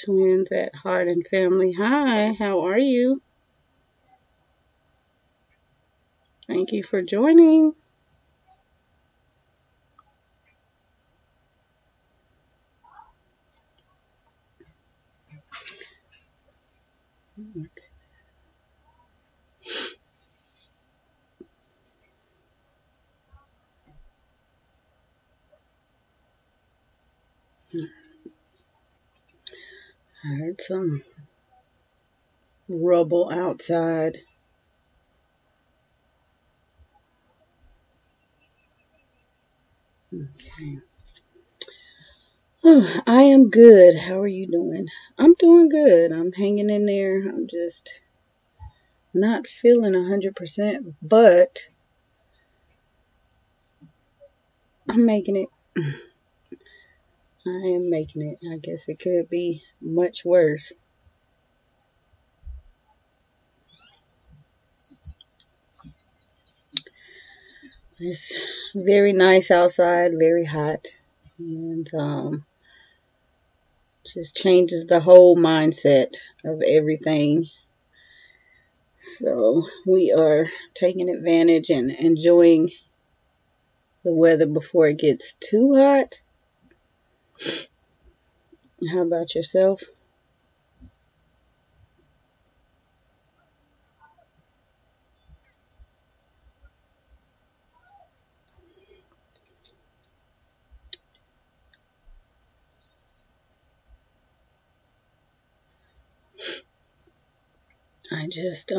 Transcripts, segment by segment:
Twins at Heart and Family. Hi, how are you? Thank you for joining. I heard some rubble outside. Okay. Oh, I am good. How are you doing? I'm doing good. I'm hanging in there. I'm just not feeling 100%, but I'm making it. I am making it. I guess it could be much worse. It's very nice outside, very hot, and just changes the whole mindset of everything. So we are taking advantage and enjoying the weather before it gets too hot. How about yourself? I just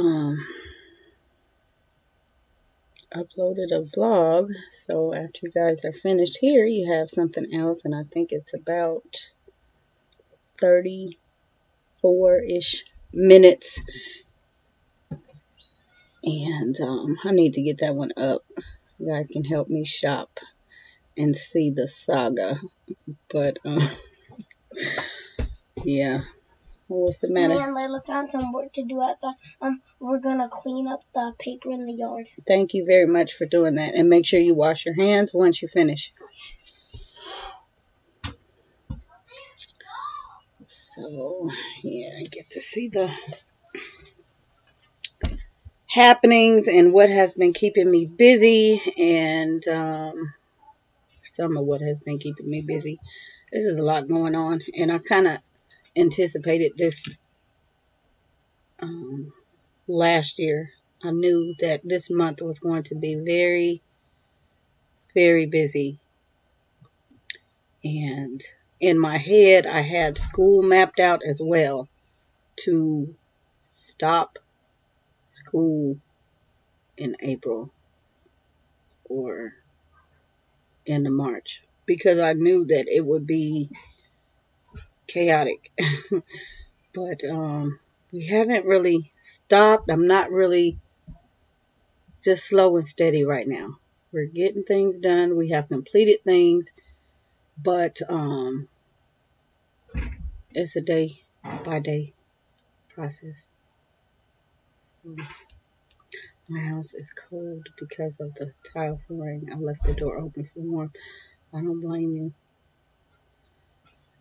uploaded a vlog, so after you guys are finished here, you have something else, and I think it's about 34-ish minutes, and I need to get that one up so you guys can help me shop and see the saga. But yeah. What's the matter? Me and Layla found some work to do outside. We're gonna clean up the paper in the yard. Thank you very much for doing that, and make sure you wash your hands once you finish. So yeah, I get to see the happenings and what has been keeping me busy, and some of what has been keeping me busy. This is a lot going on, and I kind of anticipated this last year. I knew that this month was going to be very, very busy, and in my head I had school mapped out as well to stop school in April or into March, because I knew that it would be chaotic. But we haven't really stopped. I'm not really, just slow and steady right now. We're getting things done. We have completed things, but it's a day by day process. So my house is cold because of the tile flooring. I left the door open for warmth. I don't blame you.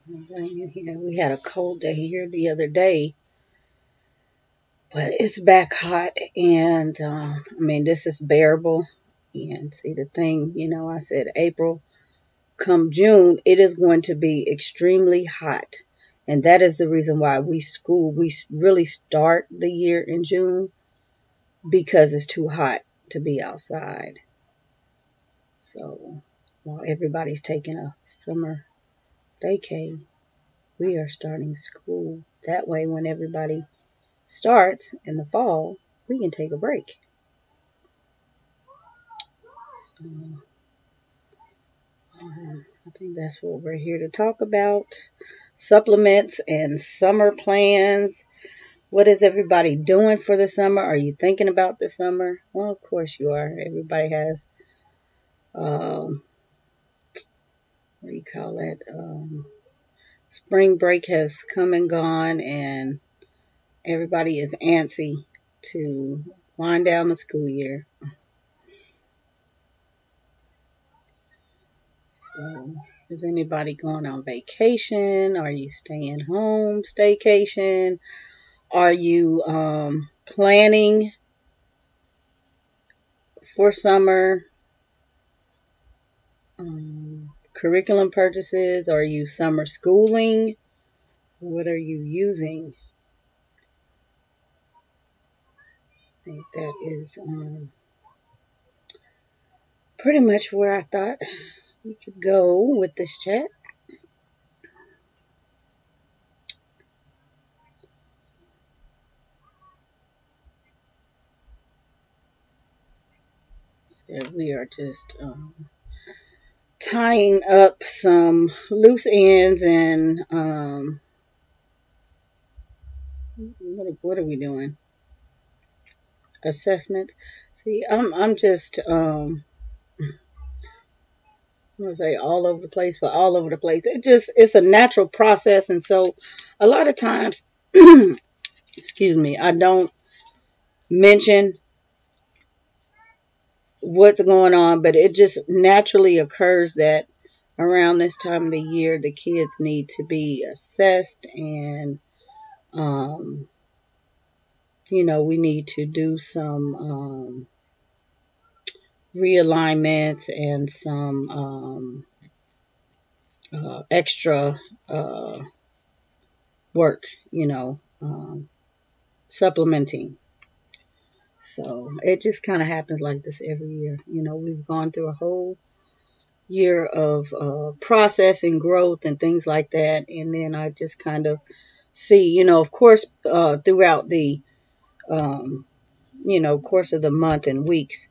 I don't blame you. Yeah, we had a cold day here the other day, but it's back hot, and I mean, this is bearable. And see, the thing, I said April, come June, it is going to be extremely hot. And that is the reason why we really start the year in June, because it's too hot to be outside. So while everybody's taking a summer vacay, we are starting school. That way, when everybody starts in the fall, we can take a break. So I think that's what we're here to talk about. Supplements and summer plans. What is everybody doing for the summer? Are you thinking about the summer? Well, of course you are. Everybody has, what do you call it? Spring break has come and gone, and everybody is antsy to wind down the school year. So Is anybody going on vacation? Are you staying home, staycation? Are you planning for summer? Curriculum purchases? Are you summer schooling? What are you using? I think that is pretty much where I thought we could go with this chat. So we are just tying up some loose ends and what are we doing? Assessments. See, I'm just I'm gonna say all over the place, but all over the place. It's a natural process, and so a lot of times, excuse me, I don't mention what's going on, but it just naturally occurs that around this time of the year, the kids need to be assessed, and we need to do some realignments and some extra work, supplementing. So it just kind of happens like this every year. We've gone through a whole year of process and growth and things like that. And then I just kind of see, of course, throughout the, course of the month and weeks,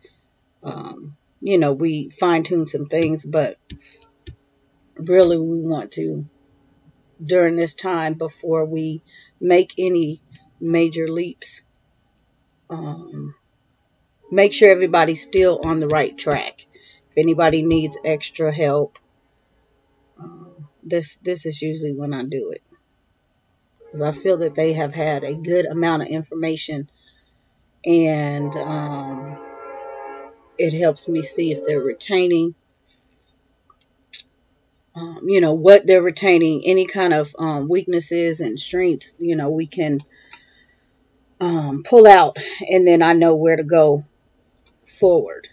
we fine tune some things, but really we want to, during this time before we make any major leaps, make sure everybody's still on the right track. If anybody needs extra help, this is usually when I do it, because I feel that they have had a good amount of information, and it helps me see if they're retaining, what they're retaining, any kind of weaknesses and strengths, we can pull out, and then I know where to go forward.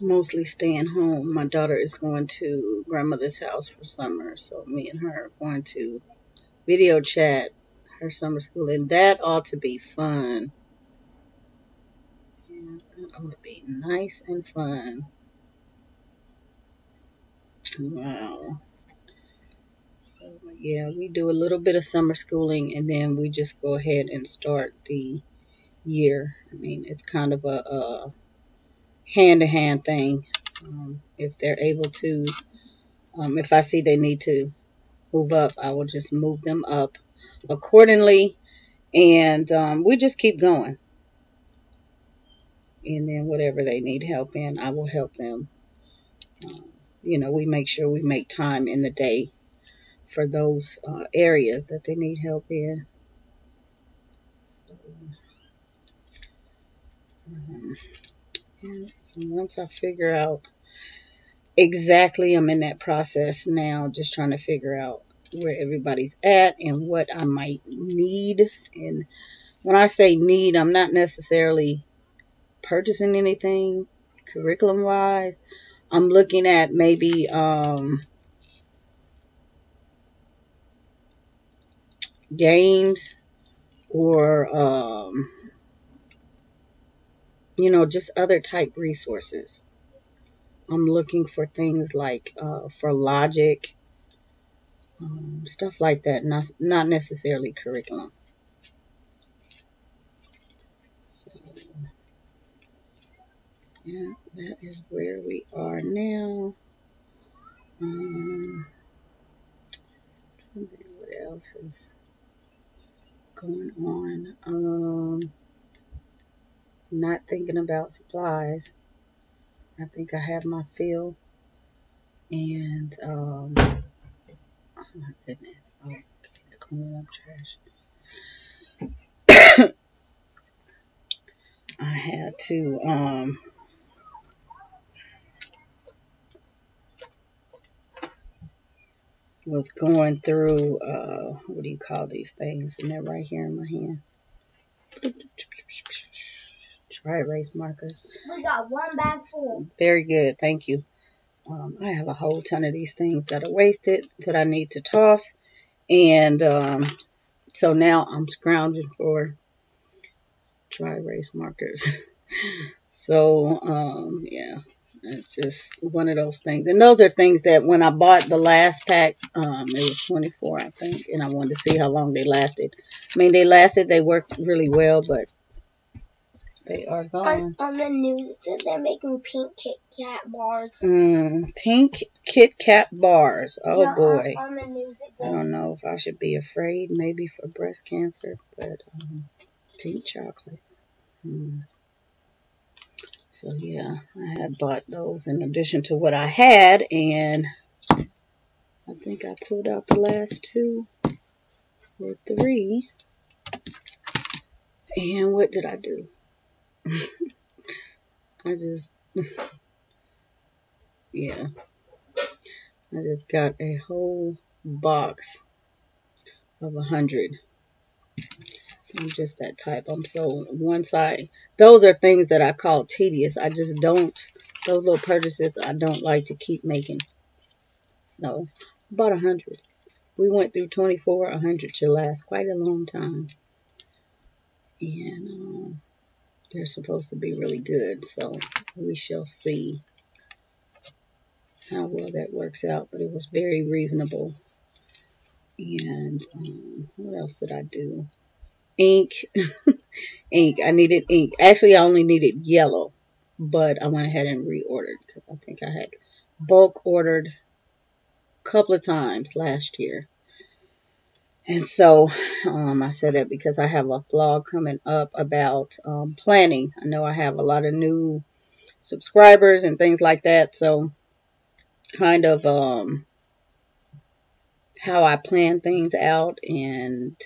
Mostly staying home. My daughter is going to grandmother's house for summer, so me and her are going to video chat her summer school, and that ought to be fun. Yeah, that ought to be nice and fun. Wow. Yeah, we do a little bit of summer schooling, and then we just go ahead and start the year. I mean, it's kind of a hand-to-hand thing. If they're able to, if I see they need to move up, I will just move them up accordingly, and we just keep going. And then whatever they need help in, I will help them. We make sure we make time in the day for those areas that they need help in. So, so once I figure out exactly, I'm in that process now, just trying to figure out where everybody's at and what I might need. And when I say need, I'm not necessarily purchasing anything curriculum wise. I'm looking at maybe games or just other type resources. I'm looking for things like for logic, stuff like that, not necessarily curriculum. So yeah, that is where we are now. What else is going on? Not thinking about supplies. I think I have my fill. And oh my goodness. Oh, okay, cleaning up trash. I had to was going through, what do you call these things? And they're right here in my hand. Dry erase markers. We got one bag full. Very good. Thank you. I have a whole ton of these things that are wasted that I need to toss. And so now I'm scrounging for dry erase markers. So, yeah, it's just one of those things. And those are things that when I bought the last pack, it was 24, I think, and I wanted to see how long they lasted. I mean, they lasted, they worked really well, but they are gone. On the news, it said they're making pink Kit Kat bars. Pink Kit Kat bars. Oh, yeah, boy. On the news, it did. I don't know if I should be afraid, maybe for breast cancer, but pink chocolate. So, yeah, I had bought those in addition to what I had, and I think I pulled out the last 2 or 3. And what did I do? I just, yeah, I just got a whole box of 100. So I'm just that type. I'm so one side. Those are things that I call tedious. I just don't, those little purchases I don't like to keep making. So about 100. We went through 24. 100 should last quite a long time. And they're supposed to be really good. So we shall see how well that works out. But it was very reasonable. And what else did I do? Ink. Ink. I needed ink. Actually, I only needed yellow, but I went ahead and reordered because I think I had bulk ordered a couple of times last year. And so I said that because I have a blog coming up about planning. I know I have a lot of new subscribers and things like that. So kind of how I plan things out, and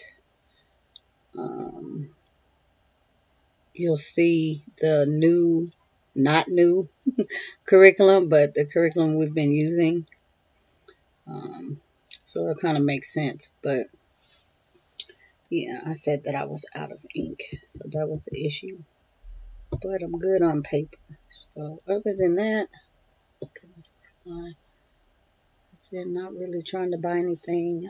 you'll see the new, not new curriculum, but the curriculum we've been using. So it kind of makes sense. But yeah, I said that I was out of ink. So that was the issue. But I'm good on paper. So other than that, goodness, it's fine. I said not really trying to buy anything.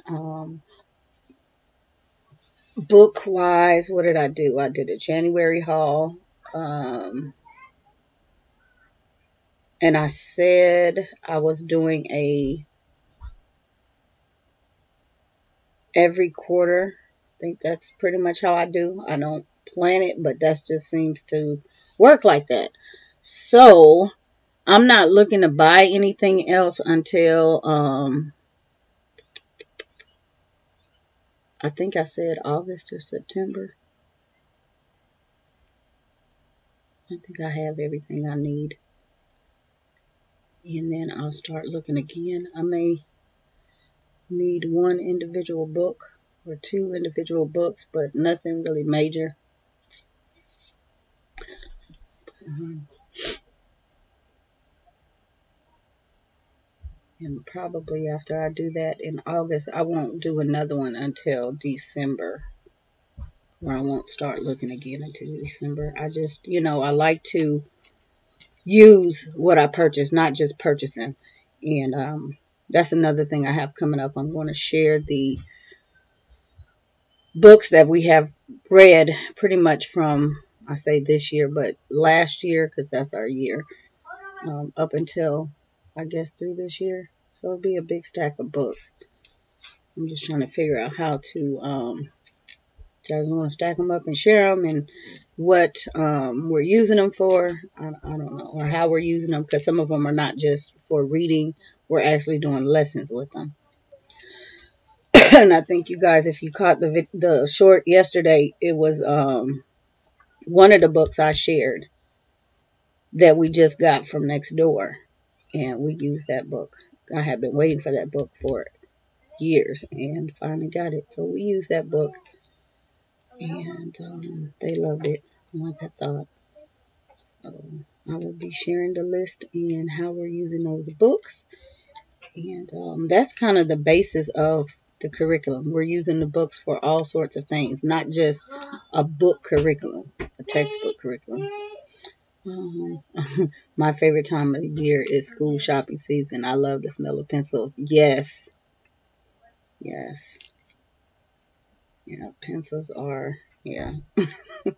Book wise, what did I do? I did a January haul. And I said I was doing a every quarter. I think that's pretty much how I do. I don't plan it, but that just seems to work like that. So I'm not looking to buy anything else until I think I said August or September. I think I have everything I need. And then I'll start looking again. I may need 1 individual book or 2 individual books, but nothing really major. And probably after I do that in August, I won't do another one until December, or I won't start looking again until December. I just, I like to use what I purchase, not just purchasing. And that's another thing I have coming up. I'm going to share the books that we have read pretty much from, I say this year, but last year, because that's our year, up until, I guess, through this year. So it'll be a big stack of books. I'm just trying to figure out how to, so I just want to stack them up and share them, and what we're using them for. I don't know, or how we're using them, because some of them are not just for reading. We're actually doing lessons with them. And I think you guys, if you caught the short yesterday, it was one of the books I shared that we just got from next door, and we used that book. I have been waiting for that book for years, and finally got it. So we used that book, and they loved it like I thought. So I will be sharing the list and how we're using those books. And that's kind of the basis of the curriculum. We're using the books for all sorts of things, not just a book curriculum, a textbook curriculum. My favorite time of the year is school shopping season. I love the smell of pencils. Yes. Yes. Yeah, pencils are, yeah, that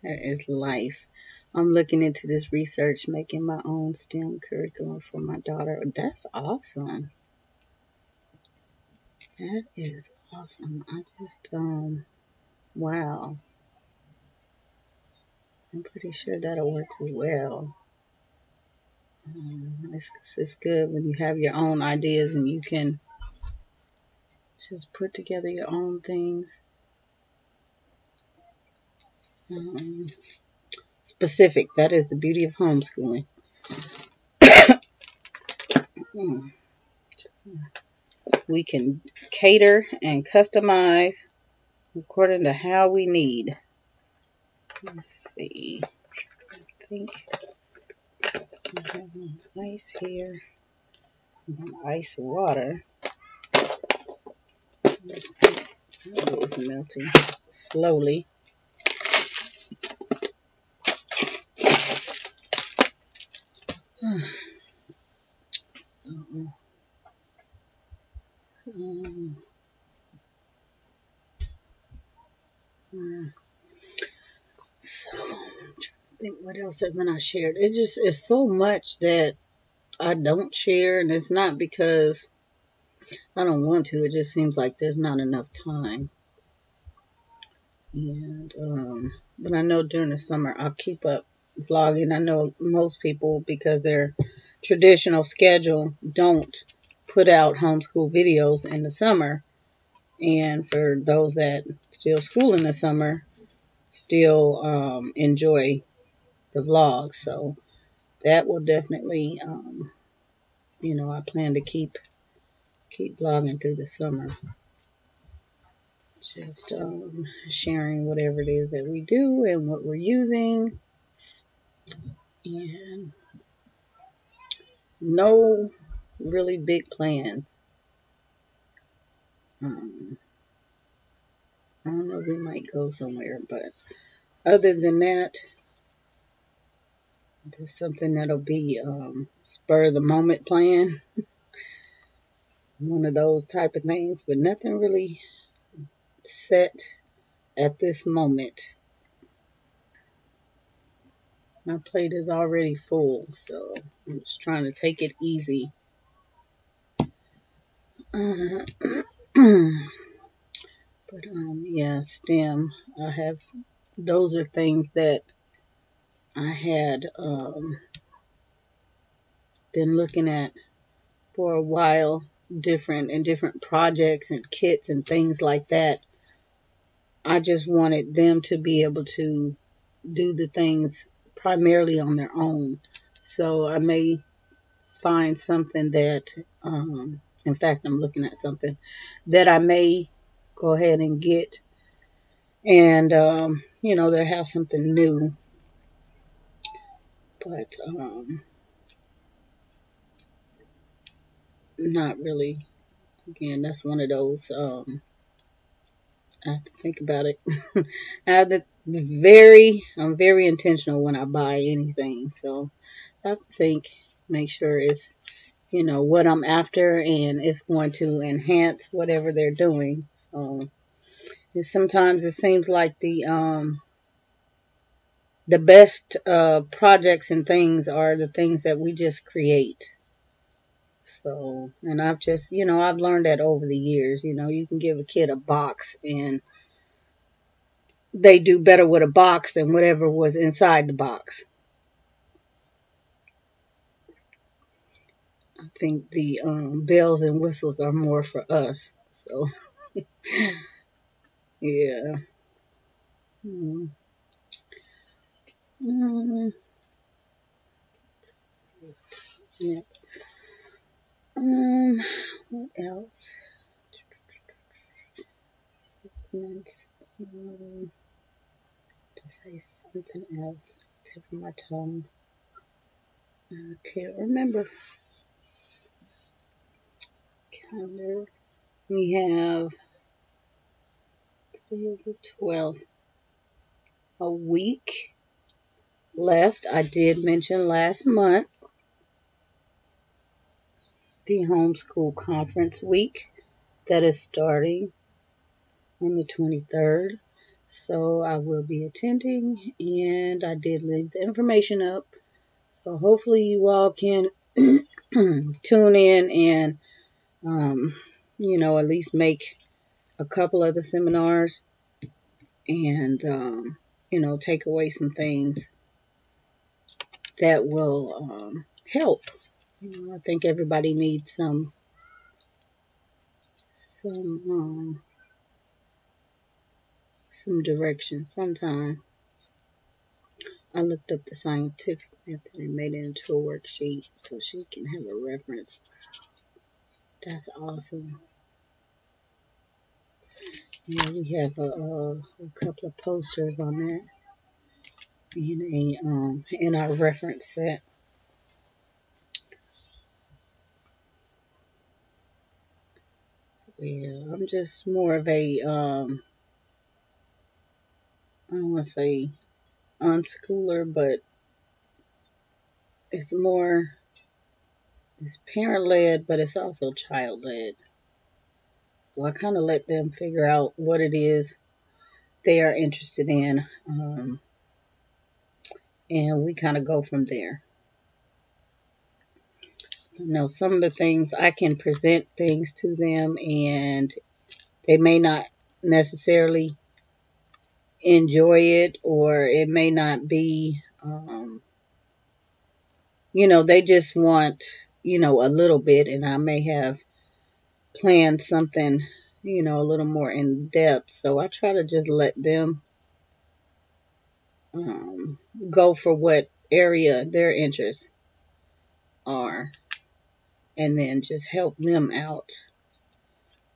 is life. I'm looking into this research, making my own STEM curriculum for my daughter. That's awesome. That is awesome. I just, wow. I'm pretty sure that'll work well. It's good when you have your own ideas and you can just put together your own things. Um, Specific. That is the beauty of homeschooling. We can cater and customize according to how we need. Let's see. I think I have my ice here. Ice water. It is melting slowly. So, um, so I'm trying to think what else haven't I shared. It just is so much that I don't share, and it's not because I don't want to. It just seems like there's not enough time. And but I know during the summer I'll keep up vlogging. I know most people, because their traditional schedule, don't put out homeschool videos in the summer. And for those that still school in the summer, still enjoy the vlogs. So that will definitely, I plan to keep vlogging through the summer. Just sharing whatever it is that we do and what we're using. And no really big plans. I don't know, we might go somewhere, but other than that, there's something that'll be spur of the moment plan. One of those type of things, but nothing really set at this moment. My plate is already full, so I'm just trying to take it easy. But yeah, STEM. Those are things that I had been looking at for a while, different projects and kits and things like that. I just wanted them to be able to do the things primarily on their own. So I may find something that, in fact, I'm looking at something that I may go ahead and get, and they'll have something new. But not really. Again, that's one of those. I have to think about it. I'm very intentional when I buy anything, so I have to think, make sure it's, what I'm after, and it's going to enhance whatever they're doing. So sometimes it seems like the best projects and things are the things that we just create. So, and I've learned that over the years. You can give a kid a box and they do better with a box than whatever was inside the box. I think the bells and whistles are more for us. So, yeah. Mm. Mm. Yeah. What else? Supplements. To say something else. Tip of my tongue. I can't remember. calendar. We have, today is the 12th, a week left. I did mention last month the homeschool conference week that is starting on the 23rd. So I will be attending, and I did leave the information up. So hopefully you all can tune in and, at least make a couple of the seminars and, take away some things that will help. I think everybody needs some direction sometime. I looked up the scientific method and made it into a worksheet so she can have a reference. That's awesome. Yeah, we have a couple of posters on that in our reference set. Yeah, I'm just more of a I don't want to say unschooler, but it's parent led, but it's also child led. So I kind of let them figure out what it is they are interested in, and we kind of go from there. Some of the things I can present things to them, and they may not necessarily enjoy it, or it may not be, they just want, a little bit, and I may have planned something, a little more in depth. So I try to just let them go for what area their interests are, and then just help them out.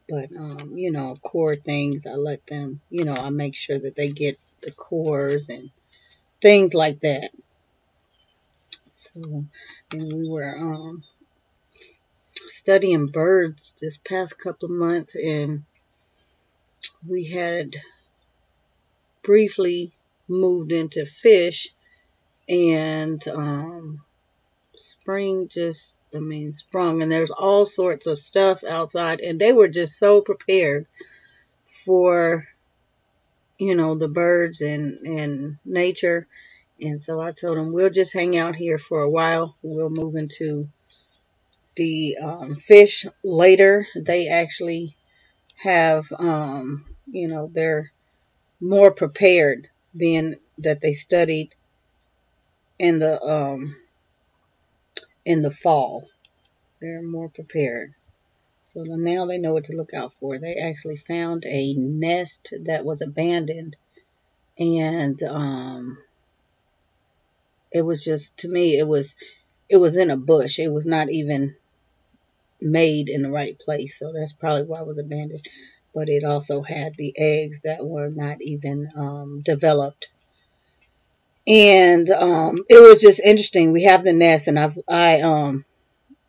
But, core things, I let them, I make sure that they get the cores and things like that. So, and we were studying birds this past couple of months, and we had briefly moved into fish, and spring sprung, and there's all sorts of stuff outside, and they were just so prepared for, the birds and nature. And so I told them, we'll just hang out here for a while. We'll move into the fish later. They actually have, they're more prepared, being that they studied in the fall. They're more prepared. So now they know what to look out for. They actually found a nest that was abandoned, and it was just, to me, it was in a bush. It was not even made in the right place, so that's probably why it was abandoned. But it also had the eggs that were not even developed, and it was just interesting. We have the nest, and I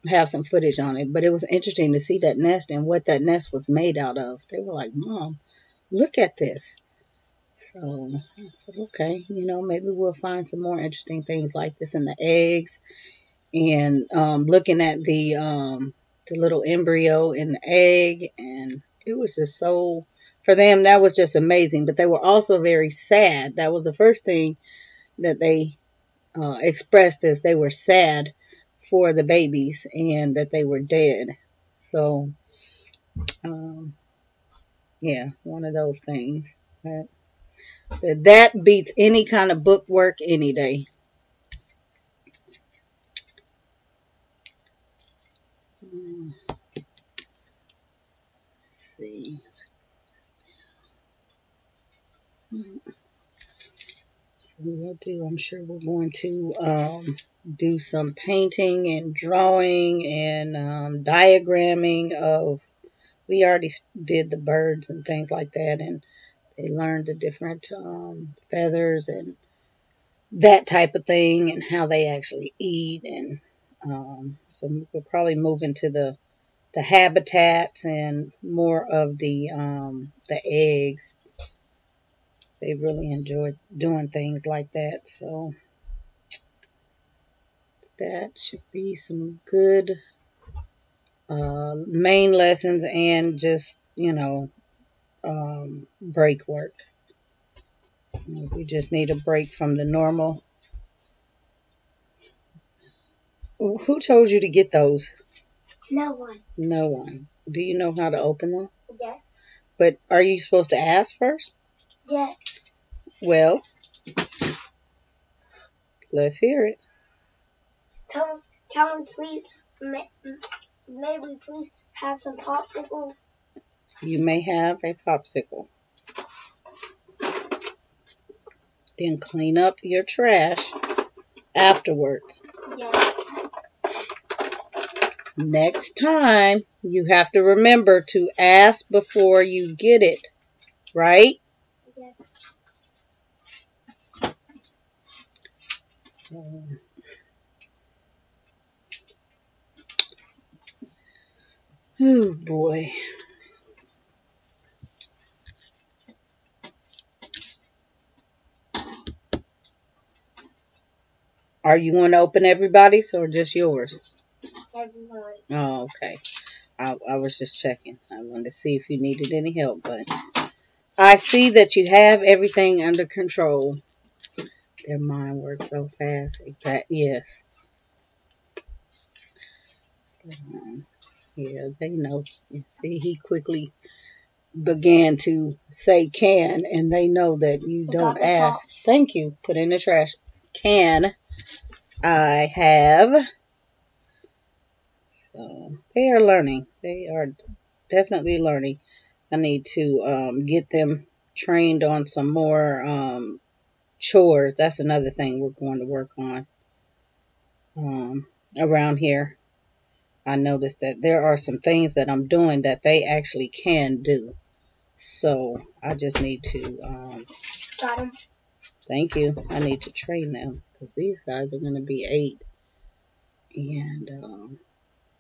have some footage on it, but it was interesting to see that nest and what that nest was made out of. They were like, "Mom, look at this." So I said, okay, maybe we'll find some more interesting things like this in the eggs, and looking at the little embryo in the egg, and it was just so, for them, that was just amazing. But they were also very sad. That was the first thing that they expressed, as they were sad for the babies and that they were dead. So, yeah, one of those things. That beats any kind of book work any day. Let's see. So I'm sure we're going to do some painting and drawing and diagramming of, we already did the birds and things like that, and they learned the different feathers and that type of thing, and how they actually eat. And so we'll probably move into the the habitats and more of the eggs. They really enjoy doing things like that. So that should be some good main lessons and just, break work. We just need a break from the normal. Who told you to get those? No one. No one. Do you know how to open them? Yes. But are you supposed to ask first? Yes. Well, let's hear it. Tell me, please. May we please have some popsicles? You may have a popsicle. Then clean up your trash afterwards. Yes. Next time, you have to remember to ask before you get it, right? Yes. Oh boy. Are you going to open everybody's or just yours? Everybody. Oh, okay. I was just checking. I wanted to see if you needed any help, but I see that you have everything under control. Their mind works so fast. Yes. Yeah, they know. You see, he quickly began to say can, and they know that you don't ask. Tops. Thank you. Put in the trash. Can I have? So they are learning. They are definitely learning. I need to get them trained on some more chores. That's another thing we're going to work on around here. I noticed that there are some things that I'm doing that they actually can do. So I just need to, Got him. thank you. I need to train them because these guys are going to be 8 and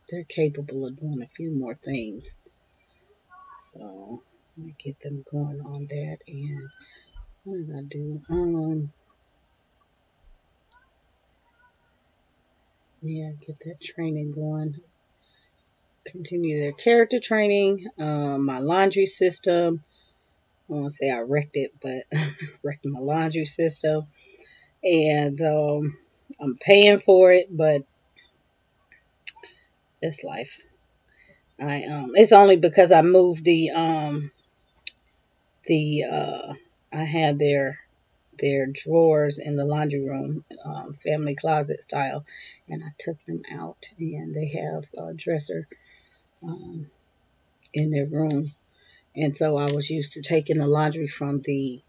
they're capable of doing a few more things. So I'm going to get them going on that. And what did I do? Yeah, get that training going. Continue their character training. My laundry system. I want to say I wrecked it, but wrecked my laundry system. And I'm paying for it, but it's life. It's only because I moved I had their drawers in the laundry room, family closet style, and I took them out, and they have a dresser in their room. And so I was used to taking the laundry from the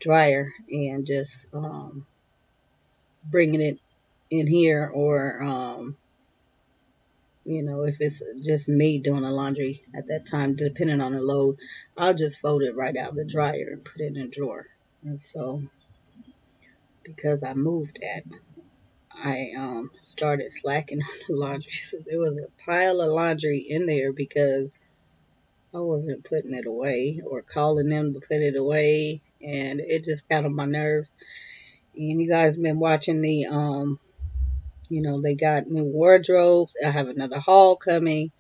dryer and just bringing it in here, or if it's just me doing the laundry at that time, depending on the load, I'll just fold it right out of the dryer and put it in a drawer. And so because I moved that, I started slacking on the laundry. So there was a pile of laundry in there because I wasn't putting it away or calling them to put it away, and it just got on my nerves. And you guys been watching they got new wardrobes. I have another haul coming.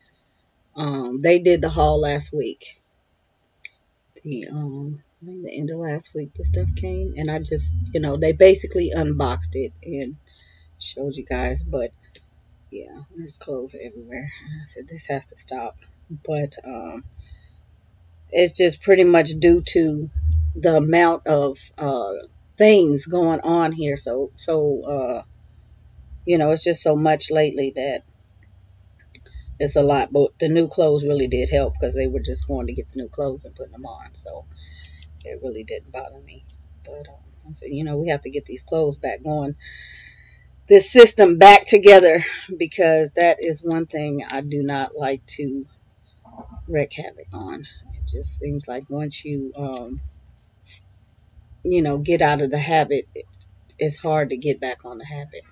They did the haul last week. I think the end of last week the stuff came, and I just, they basically unboxed it and showed you guys. But yeah, there's clothes everywhere. I said this has to stop. But it's just pretty much due to the amount of things going on here. So it's just so much lately that it's a lot. But the new clothes really did help because they were just going to get the new clothes and putting them on. So it really didn't bother me. But I said, we have to get these clothes back going, this system back together, because that is one thing I do not like to wreak havoc on. It just seems like once you, get out of the habit, it's hard to get back on the habit.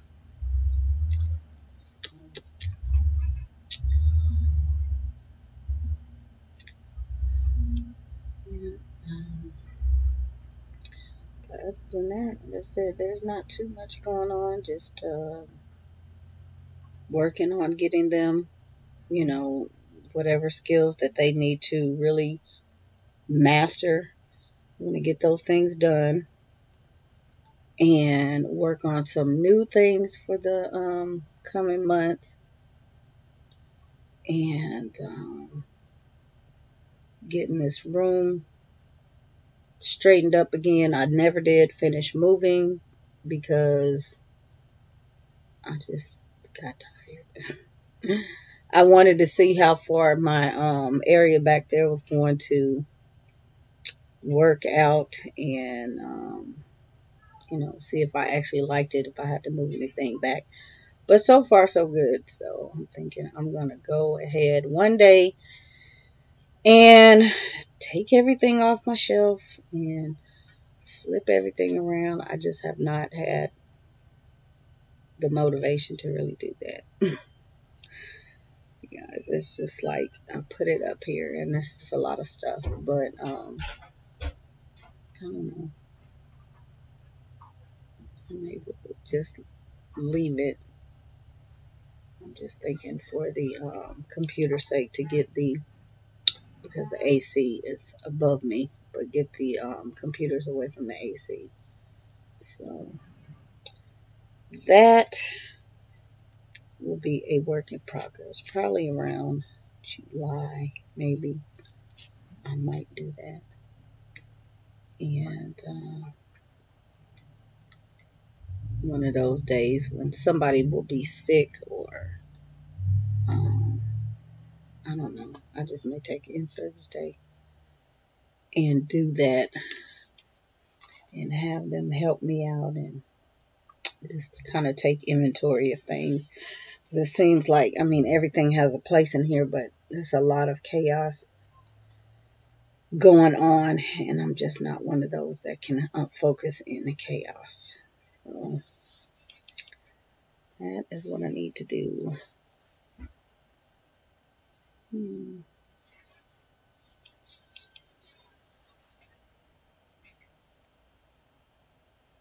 other than that, like I said, there's not too much going on. Just working on getting them, you know, whatever skills that they need to really master. I'm going to get those things done and work on some new things for the coming months, and getting this room straightened up again. I never did finish moving because I just got tired. I wanted to see how far my area back there was going to work out, and see if I actually liked it, if I had to move anything back. But so far so good. So I'm thinking I'm gonna go ahead one day and take everything off my shelf and flip everything around. I just have not had the motivation to really do that. Guys, it's just like I put it up here and this is a lot of stuff, but I don't know. I'm able to just leave it. I'm just thinking for the computer's sake to get because the AC is above me, but get the computers away from the AC. So that will be a work in progress. Probably around July, maybe I might do that. And one of those days when somebody will be sick, or I don't know, I just may take an in-service day and do that and have them help me out and just kind of take inventory of things. It seems like, everything has a place in here, but there's a lot of chaos going on, and I'm just not one of those that can focus in the chaos. So that is what I need to do.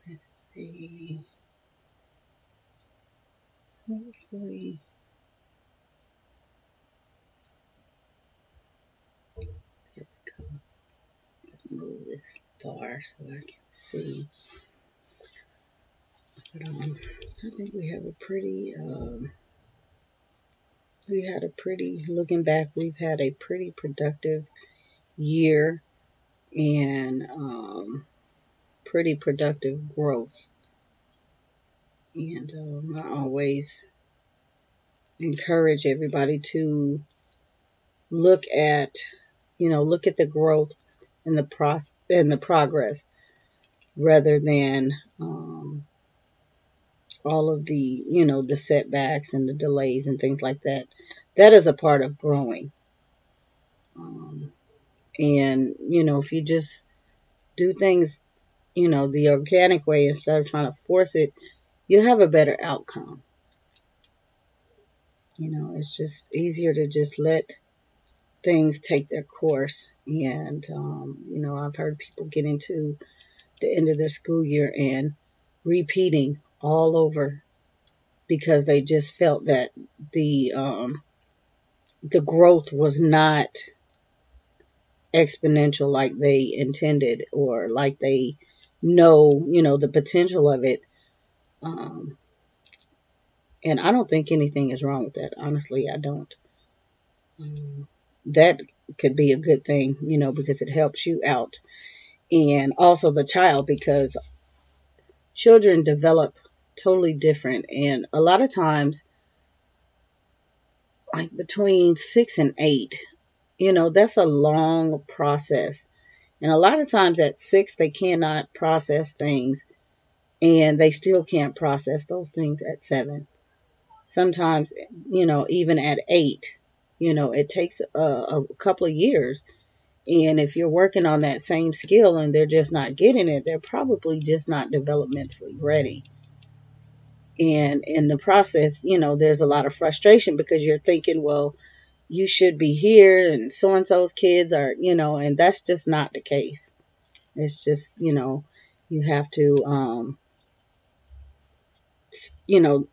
Let's see. Hopefully. There we go. Move this bar so I can see. But I think we have a pretty, looking back, we've had a pretty productive year and pretty productive growth. And I always encourage everybody to look at the growth and the progress, rather than all of the setbacks and the delays and things like that. That is a part of growing. And if you just do things the organic way instead of trying to force it, you have a better outcome. It's just easier to just let things take their course. And I've heard people get into the end of their school year and repeating all over because they just felt that the growth was not exponential like they intended, or like they know the potential of it. And I don't think anything is wrong with that. Honestly, I don't. That could be a good thing, because it helps you out. And also the child, because children develop totally different. And a lot of times, like between 6 and 8, that's a long process. And a lot of times at 6, they cannot process things, and they still can't process those things at 7. Sometimes, even at 8, it takes a couple of years. And if you're working on that same skill and they're just not getting it, they're probably just not developmentally ready. And in the process, there's a lot of frustration because you're thinking, well, you should be here and so-and-so's kids are, and that's just not the case. It's just, You have to, you know,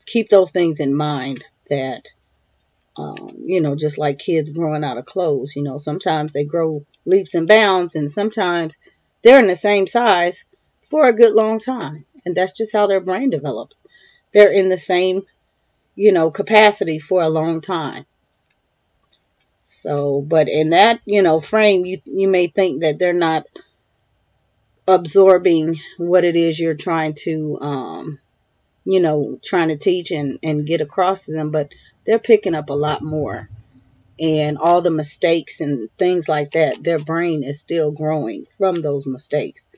keep those things in mind that, you know, just like kids growing out of clothes, you know, sometimes they grow leaps and bounds, and sometimes they're in the same size for a good long time. And that's just how their brain develops. They're in the same, you know, capacity for a long time. So, but in that, you know, frame, you may think that they're not absorbing what it is you're trying to, you know, trying to teach and get across to them, but they're picking up a lot more. And all the mistakes and things like that, their brain is still growing from those mistakes.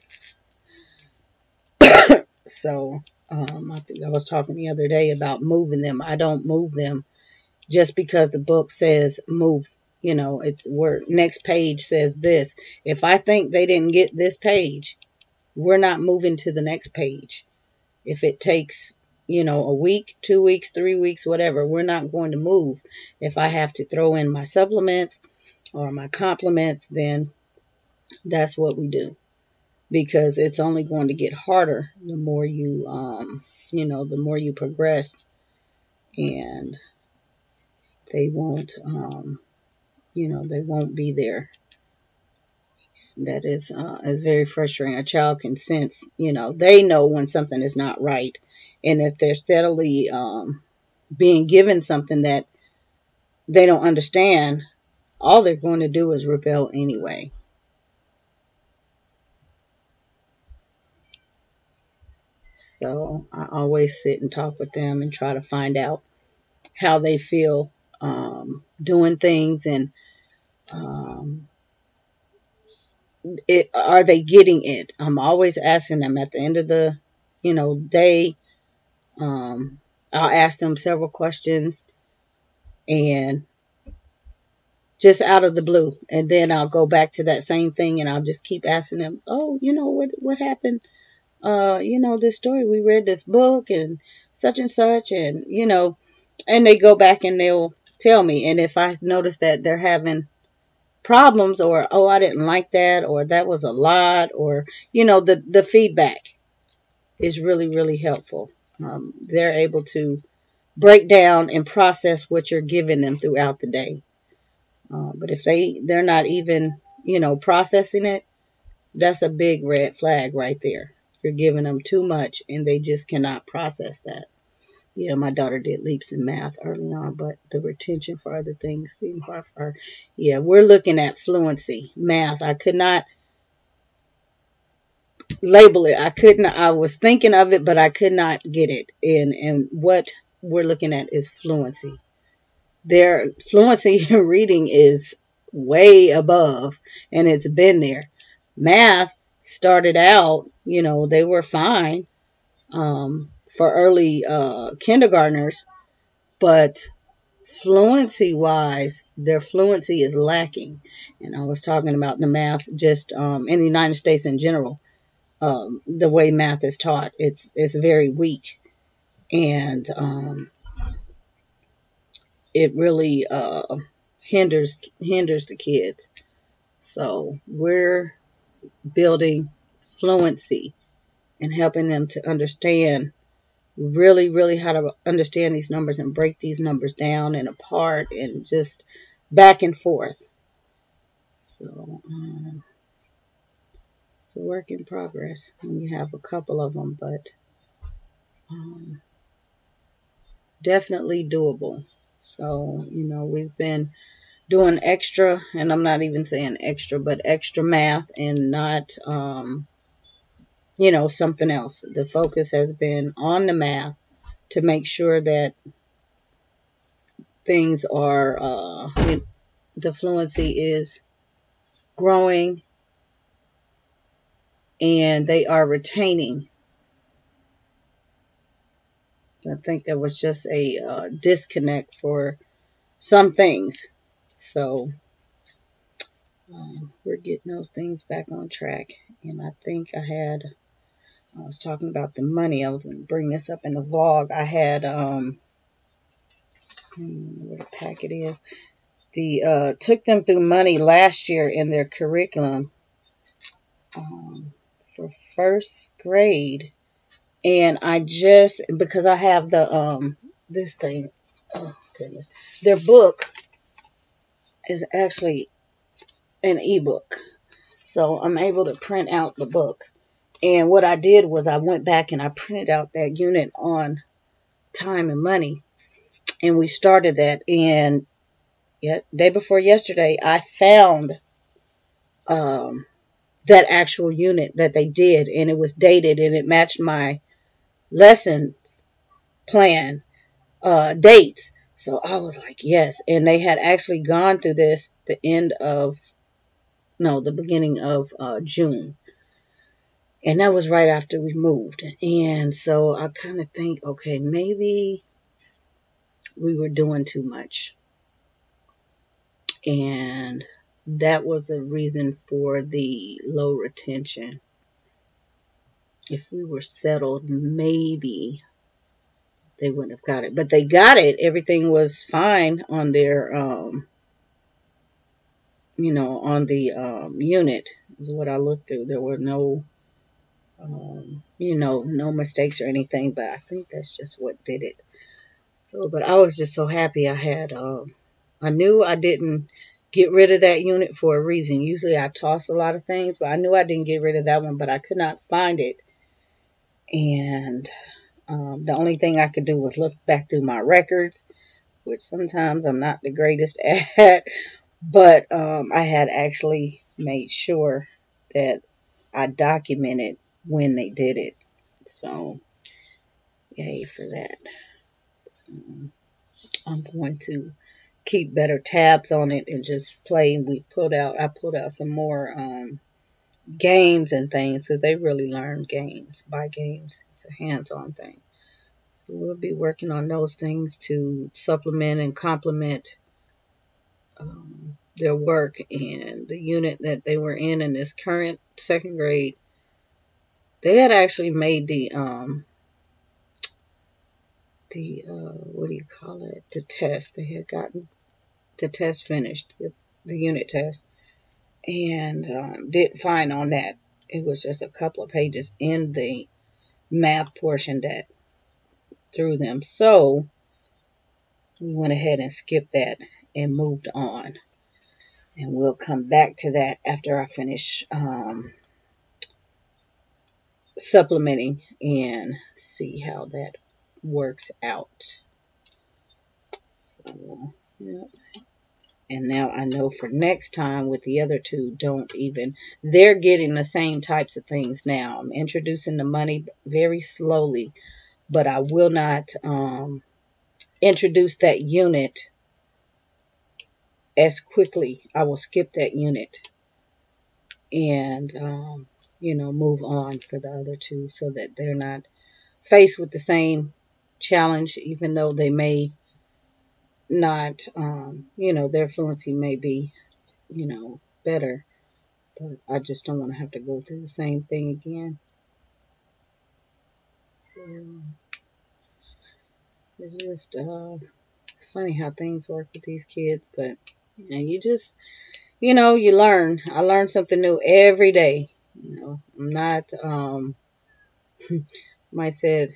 So, I think I was talking the other day about moving them. I don't move them just because the book says move. You know, it's where next page says this. If I think they didn't get this page, we're not moving to the next page. If it takes, you know, a week, 2 weeks, 3 weeks, whatever, we're not going to move. If I have to throw in my supplements or my compliments, then that's what we do. Because it's only going to get harder the more you, you know, the more you progress, and they won't, you know, they won't be there. That is very frustrating. A child can sense, you know, they know when something is not right. And if they're steadily being given something that they don't understand, all they're going to do is rebel anyway. So I always sit and talk with them and try to find out how they feel doing things, and um, are they getting it? I'm always asking them at the end of the, you know, day. I'll ask them several questions, and just out of the blue, and then I'll go back to that same thing, and I'll just keep asking them, oh, you know, what happened? You know, this story, we read this book and such, and you know, and they go back and they'll tell me. And if I notice that they're having problems, or, oh, I didn't like that, or that was a lot, or, you know, the feedback is really, really helpful. They're able to break down and process what you're giving them throughout the day. But if they're not even, you know, processing it, that's a big red flag right there. You're giving them too much and they just cannot process that. Yeah, my daughter did leaps in math early on, but the retention for other things seemed hard for her. Yeah, we're looking at fluency. Math, I could not label it. I was thinking of it, but I could not get it. And what we're looking at is fluency. Their fluency in reading is way above, and it's been there. Math started out, you know, they were fine for early kindergartners, but fluency wise, their fluency is lacking. And I was talking about the math just in the United States in general. The way math is taught, it's very weak, and it really hinders the kids. So we're building fluency and helping them to understand really, really how to understand these numbers and break these numbers down and apart and just back and forth. So it's a work in progress. And you have a couple of them, but definitely doable. So, you know, we've been doing extra, and I'm not even saying extra, but extra math, and not, you know, something else. The focus has been on the math to make sure that things are, the fluency is growing and they are retaining. I think there was just a disconnect for some things. So we're getting those things back on track. And I think I was talking about the money. I was going to bring this up in the vlog. I had, what a packet is. Took them through money last year in their curriculum. for first grade. And I just, because I have the, this thing, oh goodness, their book is actually an ebook. So I'm able to print out the book. And what I did was I went back and I printed out that unit on time and money. And we started that. And day before yesterday, I found that actual unit that they did. And it was dated and it matched my lessons plan dates. So I was like, yes. And they had actually gone through this the beginning of June. And that was right after we moved. And so I kind of think, okay, maybe we were doing too much. And that was the reason for the low retention. If we were settled, maybe they wouldn't have got it. But they got it. Everything was fine on their, on the unit is what I looked through. There were no, no mistakes or anything. But I think that's just what did it. So, but I was just so happy I had, I knew I didn't get rid of that unit for a reason. Usually I toss a lot of things, but I knew I didn't get rid of that one, but I could not find it. And the only thing I could do was look back through my records, which sometimes I'm not the greatest at, but I had actually made sure that I documented when they did it. So, yay for that. I'm going to keep better tabs on it and just play. I pulled out some more games and things because they really learn games by games. It's a hands-on thing. So we'll be working on those things to supplement and complement their work. And the unit that they were in this current second grade, they had actually made the what do you call it? The test. They had gotten the test finished, the unit test, and did fine on that. It was just a couple of pages in the math portion that threw them. So we went ahead and skipped that and moved on. And we'll come back to that after I finish supplementing and see how that works out. So, yeah. And now I know for next time with the other two, they're getting the same types of things now. I'm introducing the money very slowly, but I will not introduce that unit as quickly. I will skip that unit and, move on for the other two so that they're not faced with the same challenge, even though they may not, their fluency may be, better, but I just don't want to have to go through the same thing again. So it's just, it's funny how things work with these kids, but you just, you learn. I learn something new every day. I'm not, somebody said,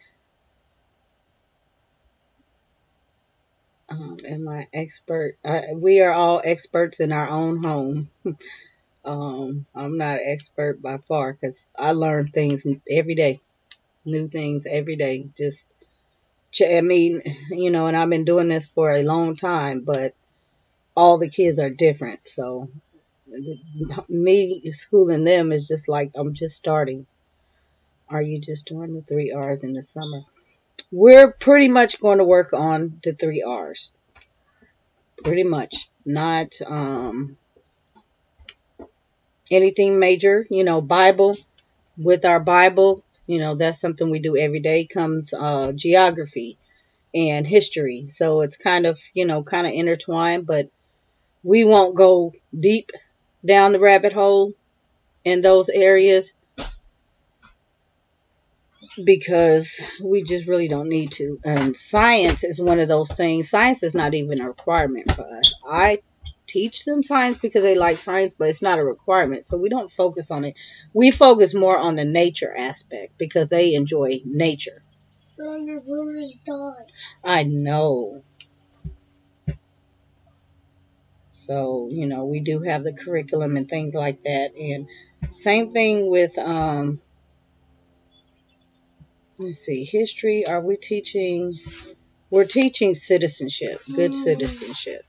am I expert? We are all experts in our own home. I'm not an expert by far because I learn things every day, new things every day. And I've been doing this for a long time, but all the kids are different. So me schooling them is just like I'm just starting. Are you just doing the 3 R's in the summer? We're pretty much going to work on the 3 R's. Pretty much. Not anything major. Bible. With our Bible, that's something we do every day. Comes geography and history. So it's kind of intertwined, but we won't go deep down the rabbit hole in those areas because we just really don't need to. And science is one of those things. Science is not even a requirement for us. I teach them science because they like science, but it's not a requirement. So we don't focus on it. We focus more on the nature aspect because they enjoy nature. So your rulers died. I know. So, you know, we do have the curriculum and things like that. And same thing with, let's see, history. Are we teaching? We're teaching citizenship, good citizenship.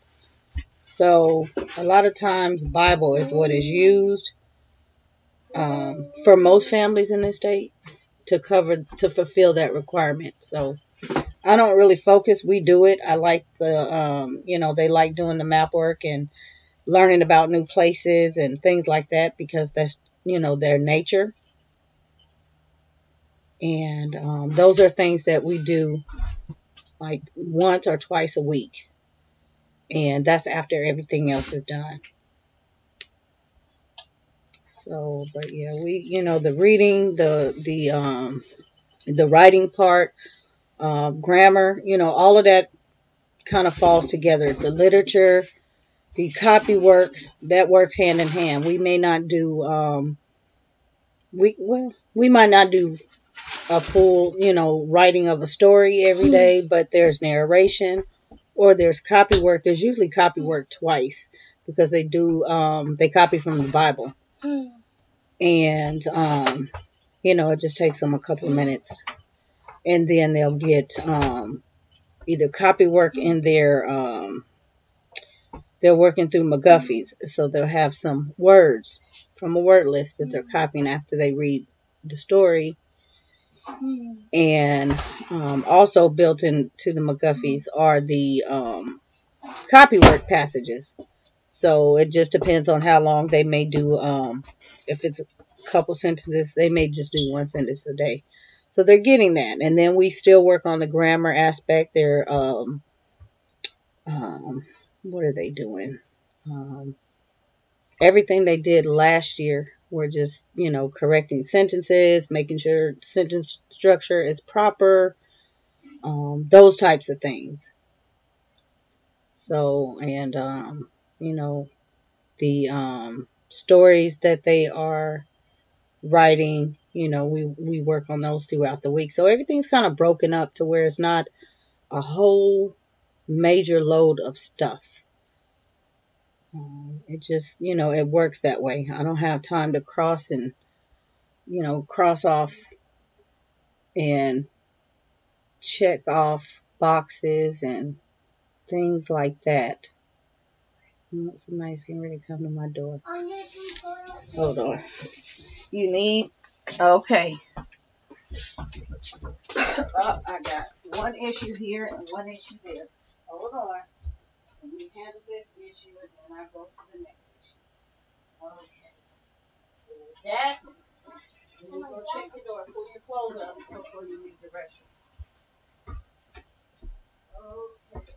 So a lot of times Bible is what is used for most families in this state to fulfill that requirement. So I don't really focus. We do it. I like they like doing the map work and learning about new places and things like that because that's, their nature. And those are things that we do like once or twice a week. And that's after everything else is done. So, but yeah, the reading, the writing part, grammar, all of that kind of falls together. The literature, the copy work, that works hand in hand. We may not do, we might not do a full, writing of a story every day, but there's narration or there's copy work. There's usually copy work twice because they copy from the Bible. And, it just takes them a couple of minutes. And then they'll get either copy work in they're working through McGuffey's. So they'll have some words from a word list that they're copying after they read the story. And also built into the McGuffey's are the copy work passages. So it just depends on how long they may do. If it's a couple sentences, they may just do one sentence a day. So they're getting that. And then we still work on the grammar aspect. They're, what are they doing? Everything they did last year, we're just, correcting sentences, making sure sentence structure is proper, those types of things. So, and, the stories that they are writing, we work on those throughout the week. So everything's kind of broken up to where it's not a whole major load of stuff. It just, it works that way. I don't have time to cross off and check off boxes and things like that. Somebody's getting ready to come to my door. Hold on. You need? Okay. I got one issue here and one issue there. Hold on. Let me handle this issue and then I go to the next issue. Okay. There's that. Let me go check the door. Pull your clothes up before you leave the restroom. Okay.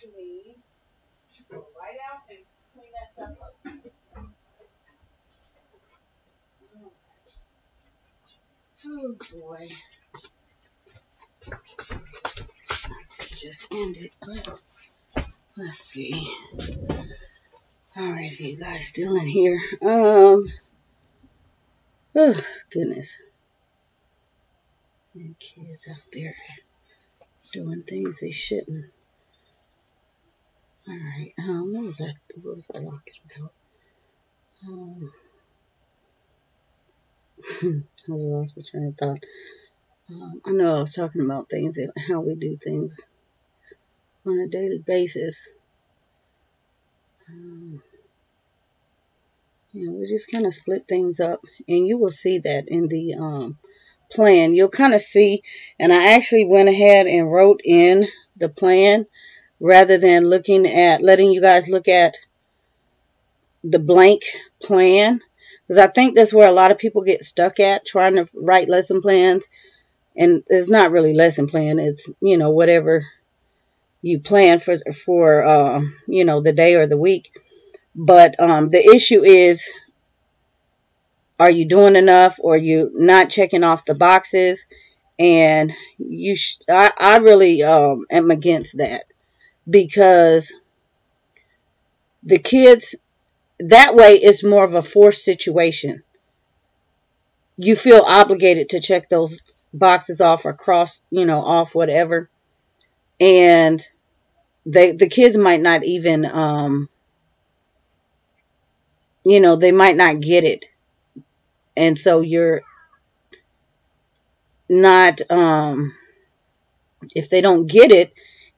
what you need. Go right out and clean that stuff up. Oh boy. Just ended, but let's see. Alright, you guys still in here. Oh goodness. And kids out there doing things they shouldn't. Alright, what was I talking about? I lost my train of thought. I know I was talking about things and how we do things on a daily basis. We just kind of split things up, and you will see that in the plan. You'll kind of see, and I actually went ahead and wrote in the plan rather than letting you guys look at the blank plan, because I think that's where a lot of people get stuck at, trying to write lesson plans. And it's not really lesson plan. It's, whatever you plan for the day or the week. But the issue is, are you doing enough, or are you not checking off the boxes? And I really am against that, because the kids, that way it's more of a forced situation. You feel obligated to check those boxes off or cross, off whatever. And the kids might not even, they might not get it. And so you're not, if they don't get it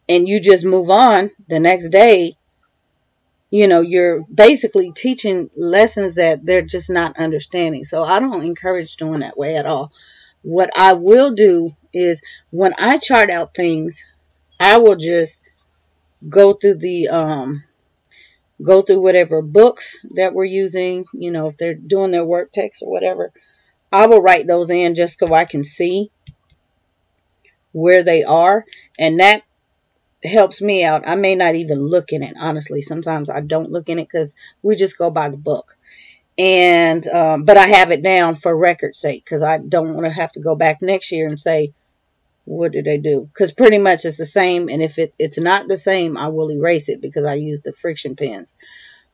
and you just move on the next day, you're basically teaching lessons that they're just not understanding. So I don't encourage doing that way at all. What I will do is, when I chart out things, I will just go through whatever books that we're using, if they're doing their work text or whatever, I will write those in just so I can see where they are. And that helps me out. I may not even look in it, honestly. Sometimes I don't look in it because we just go by the book. And but I have it down for record's sake, because I don't want to have to go back next year and say, what did they do? Because pretty much it's the same. And if it's not the same, I will erase it, because I use the friction pens.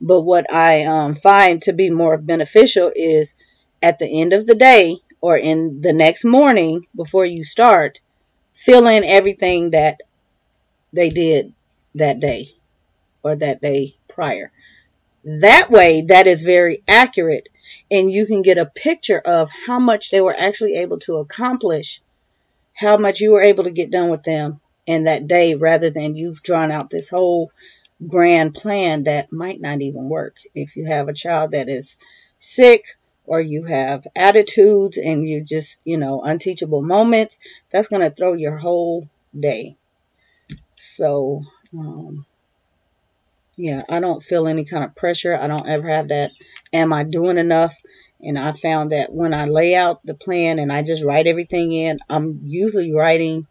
But what I find to be more beneficial is, at the end of the day or in the next morning before you start, fill in everything that they did that day or that day prior. That way, that is very accurate, and you can get a picture of how much they were actually able to accomplish, how much you were able to get done with them in that day, rather than you've drawn out this whole grand plan that might not even work. If you have a child that is sick, or you have attitudes and you just, unteachable moments, that's going to throw your whole day. So, yeah, I don't feel any kind of pressure. I don't ever have that, am I doing enough? And I found that when I lay out the plan and I just write everything in, I'm usually writing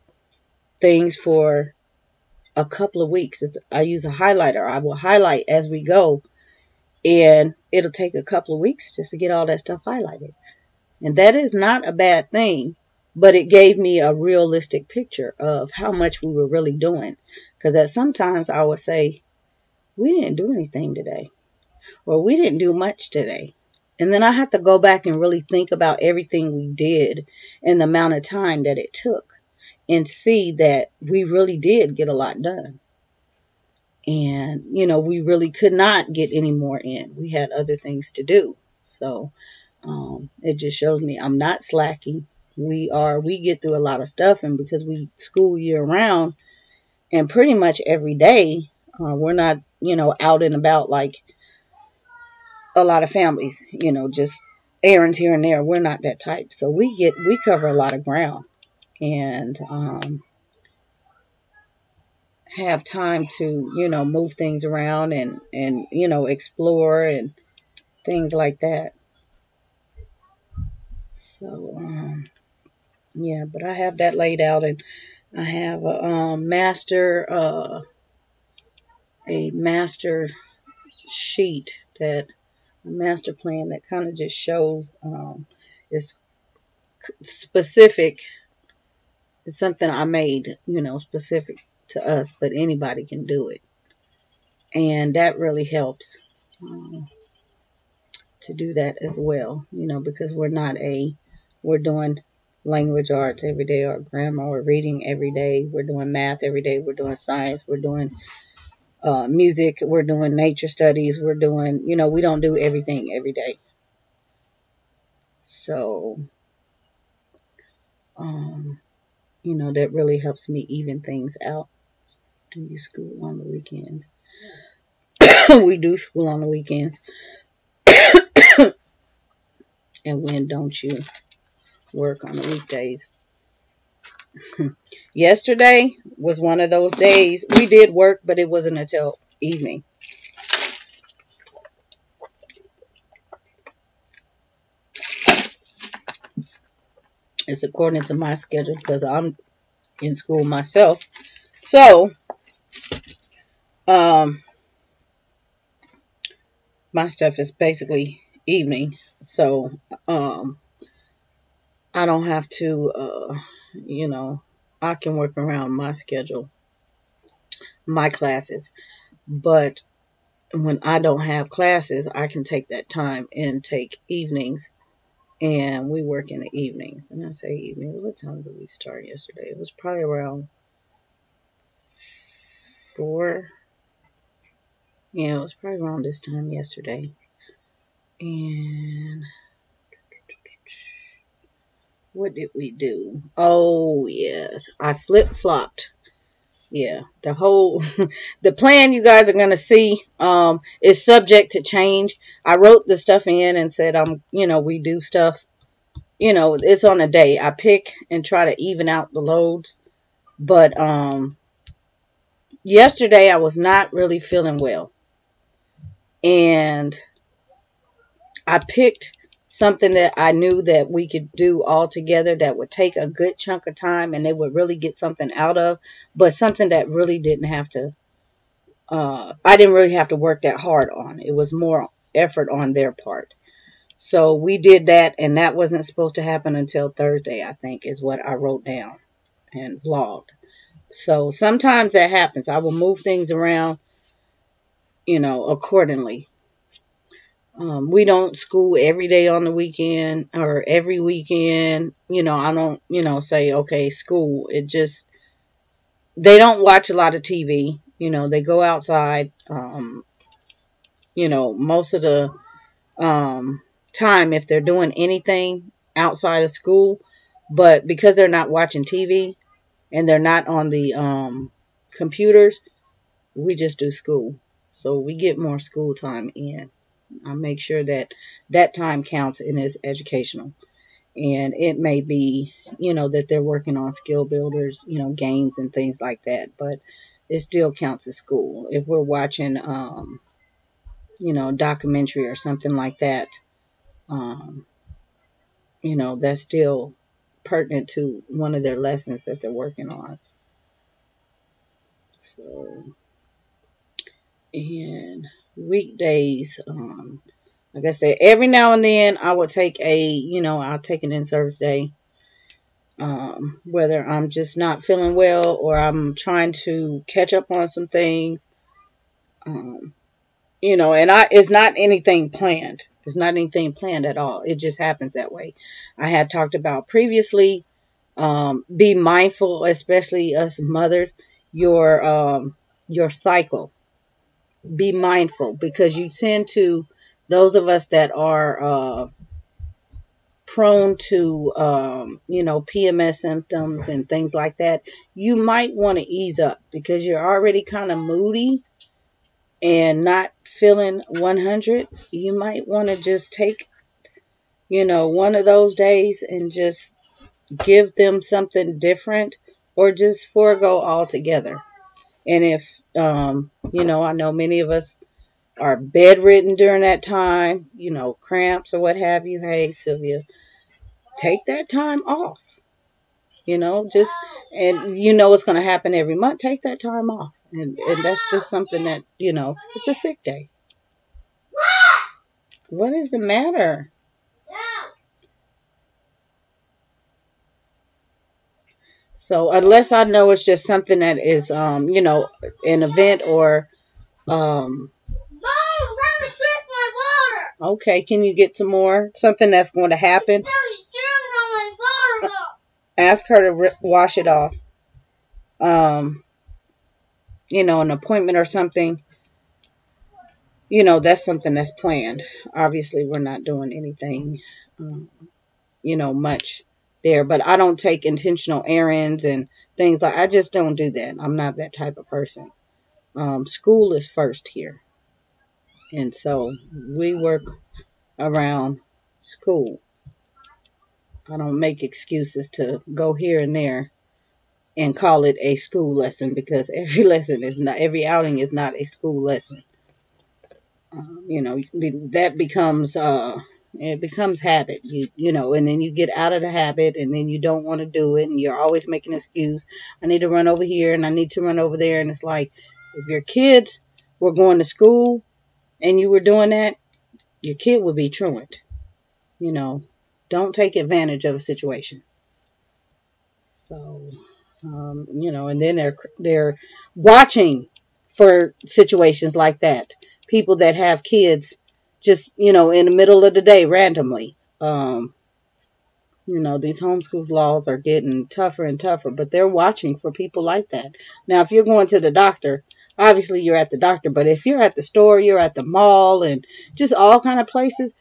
things for a couple of weeks. I use a highlighter. I will highlight as we go, and it'll take a couple of weeks just to get all that stuff highlighted. And that is not a bad thing, but it gave me a realistic picture of how much we were really doing. Because sometimes I would say, we didn't do anything today, or we didn't do much today. And then I have to go back and really think about everything we did and the amount of time that it took, and see that we really did get a lot done. And, we really could not get any more in. We had other things to do. So it just shows me I'm not slacking. We get through a lot of stuff, and because we school year round and pretty much every day, we're not, out and about like a lot of families, just errands here and there. We're not that type. So we cover a lot of ground, and have time to, move things around and explore and things like that. So, yeah, but I have that laid out, and I have a master a master sheet, that a master plan that kind of just shows is specific. It's something I made, specific to us, but anybody can do it. And that really helps to do that as well, because we're doing language arts every day, or grammar, or reading every day. We're doing math every day. We're doing science. We're doing music. We're doing nature studies. We're doing, we don't do everything every day. So, that really helps me even things out. Do you school on the weekends? We do school on the weekends. And when don't you work on the weekdays? Yesterday was one of those days. We did work, but it wasn't until evening. It's according to my schedule because I'm in school myself. So, my stuff is basically evening. So, I don't have to, I can work around my schedule, my classes. But when I don't have classes, I can take that time and take evenings. And we work in the evenings. And I say evening, what time did we start yesterday? It was probably around 4. Yeah, it was probably around this time yesterday. And what did we do? Oh, yes. I flip-flopped. Yeah, the plan you guys are going to see is subject to change. I wrote the stuff in and said, we do stuff, it's on a day. I pick and try to even out the loads. But yesterday I was not really feeling well. And I picked something that I knew that we could do all together that would take a good chunk of time and they would really get something out of, but something that really didn't have to, I didn't really have to work that hard on. It was more effort on their part. So we did that, and that wasn't supposed to happen until Thursday, I think, is what I wrote down and vlogged. So sometimes that happens. I will move things around, accordingly. We don't school every day on the weekend or every weekend. I don't, say, okay, school. It just, they don't watch a lot of TV. They go outside, most of the time if they're doing anything outside of school. But because they're not watching TV and they're not on the computers, we just do school. So we get more school time in. I make sure that time counts and is educational. And it may be, that they're working on skill builders, games and things like that. But it still counts as school. If we're watching, documentary or something like that, that's still pertinent to one of their lessons that they're working on. So, and weekdays, like I said, every now and then I will take I'll take an in-service day. Whether I'm just not feeling well or I'm trying to catch up on some things. And it's not anything planned. It's not anything planned at all. It just happens that way. I had talked about previously, be mindful, especially us mothers, your cycle. Be mindful because you tend to, those of us that are prone to, PMS symptoms and things like that, you might want to ease up because you're already kind of moody and not feeling 100. You might want to just take, one of those days and just give them something different or just forego altogether. And if, I know many of us are bedridden during that time, cramps or what have you. Hey, Sylvia, take that time off, and it's going to happen every month. Take that time off And that's just something that, it's a sick day. What is the matter? So unless I know it's just something that is, an event or, Mom, let me drink my water. Okay, can you get some more? Something that's going to happen? Ask her to wash it off. An appointment or something. That's something that's planned. Obviously, we're not doing anything, much there. But I don't take intentional errands and things like. I just don't do that. I'm not that type of person. School is first here. And so we work around school. I don't make excuses to go here and there and call it a school lesson, because every outing is not a school lesson. That becomes it becomes habit. And then you get out of the habit, and then you don't want to do it, and you're always making an excuse. I need to run over here, and I need to run over there, and it's like, if your kids were going to school and you were doing that, your kid would be truant. Don't take advantage of a situation. So, and then they're watching for situations like that. People that have kids just, in the middle of the day randomly. These homeschool laws are getting tougher and tougher, but they're watching for people like that. Now, if you're going to the doctor, obviously you're at the doctor, but if you're at the store, you're at the mall, and just all kind of places,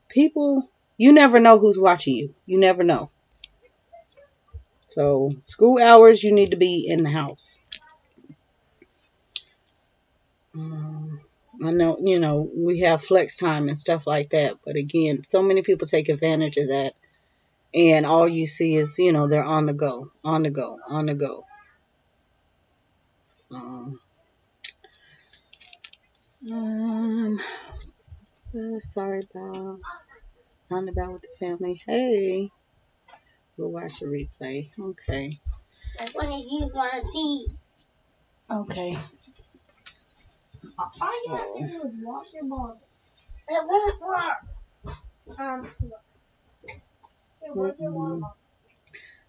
people, you never know who's watching you. You never know. So, school hours, you need to be in the house. I know, we have flex time and stuff like that. But again, so many people take advantage of that. And all you see is, they're on the go. So, sorry about on about with the family. Hey, we'll watch the replay. Okay. I want to use one of these. Okay. All you have to do is wash your bottle. It won't work. Where's your water bottle?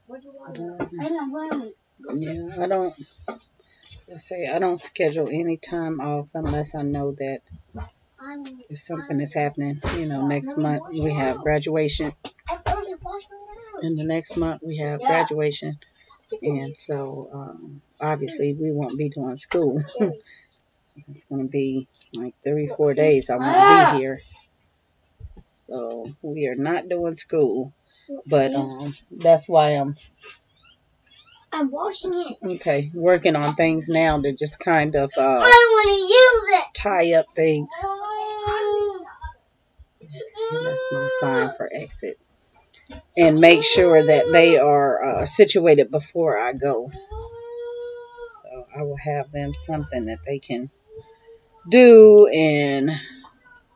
Where's your water bottle? I don't want it. Yeah, I don't schedule any time off unless I know that there's something that's happening. Next month we have graduation. And the next month we have graduation. And so, obviously we won't be doing school. It's going to be like 3-4 days I won't be here. So we are not doing school. But that's why I'm washing it. Okay, working on things now to just kind of I want to use it. Tie up things. And that's my sign for exit. And make sure that they are situated before I go. So I will have them something that they can do and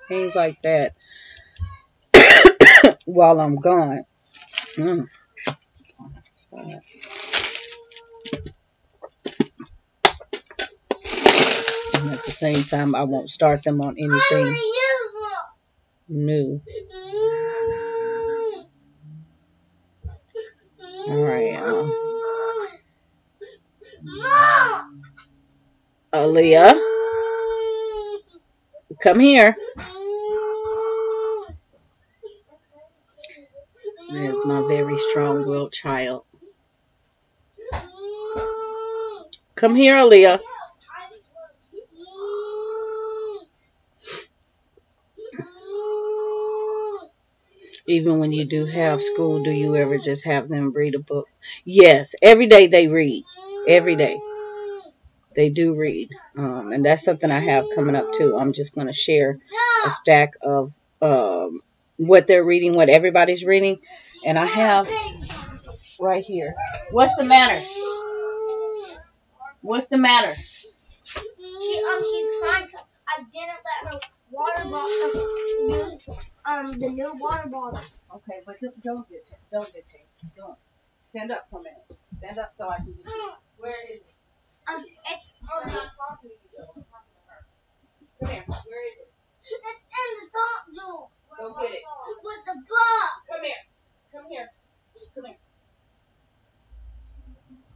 things like that while I'm gone. And at the same time, I won't start them on anything new. All right. Aaliyah, come here. There's my very strong-willed child. Come here, Aaliyah. Even when you do have school, do you ever just have them read a book? Yes, every day they read. Every day. They do read. And that's something I have coming up too. I'm just going to share a stack of what they're reading, what everybody's reading. And I have right here. What's the matter? What's the matter? She's crying because I didn't let her water bottle use the new water bottle. Okay, but don't get changed. Don't. Stand up for a minute. Stand up so I can get you. Where is it? It's I'm not talking to you though. I'm talking to her. Come here. Where is it? It's in the top drawer. Go get it. With the box. Come here. Come here. Come here.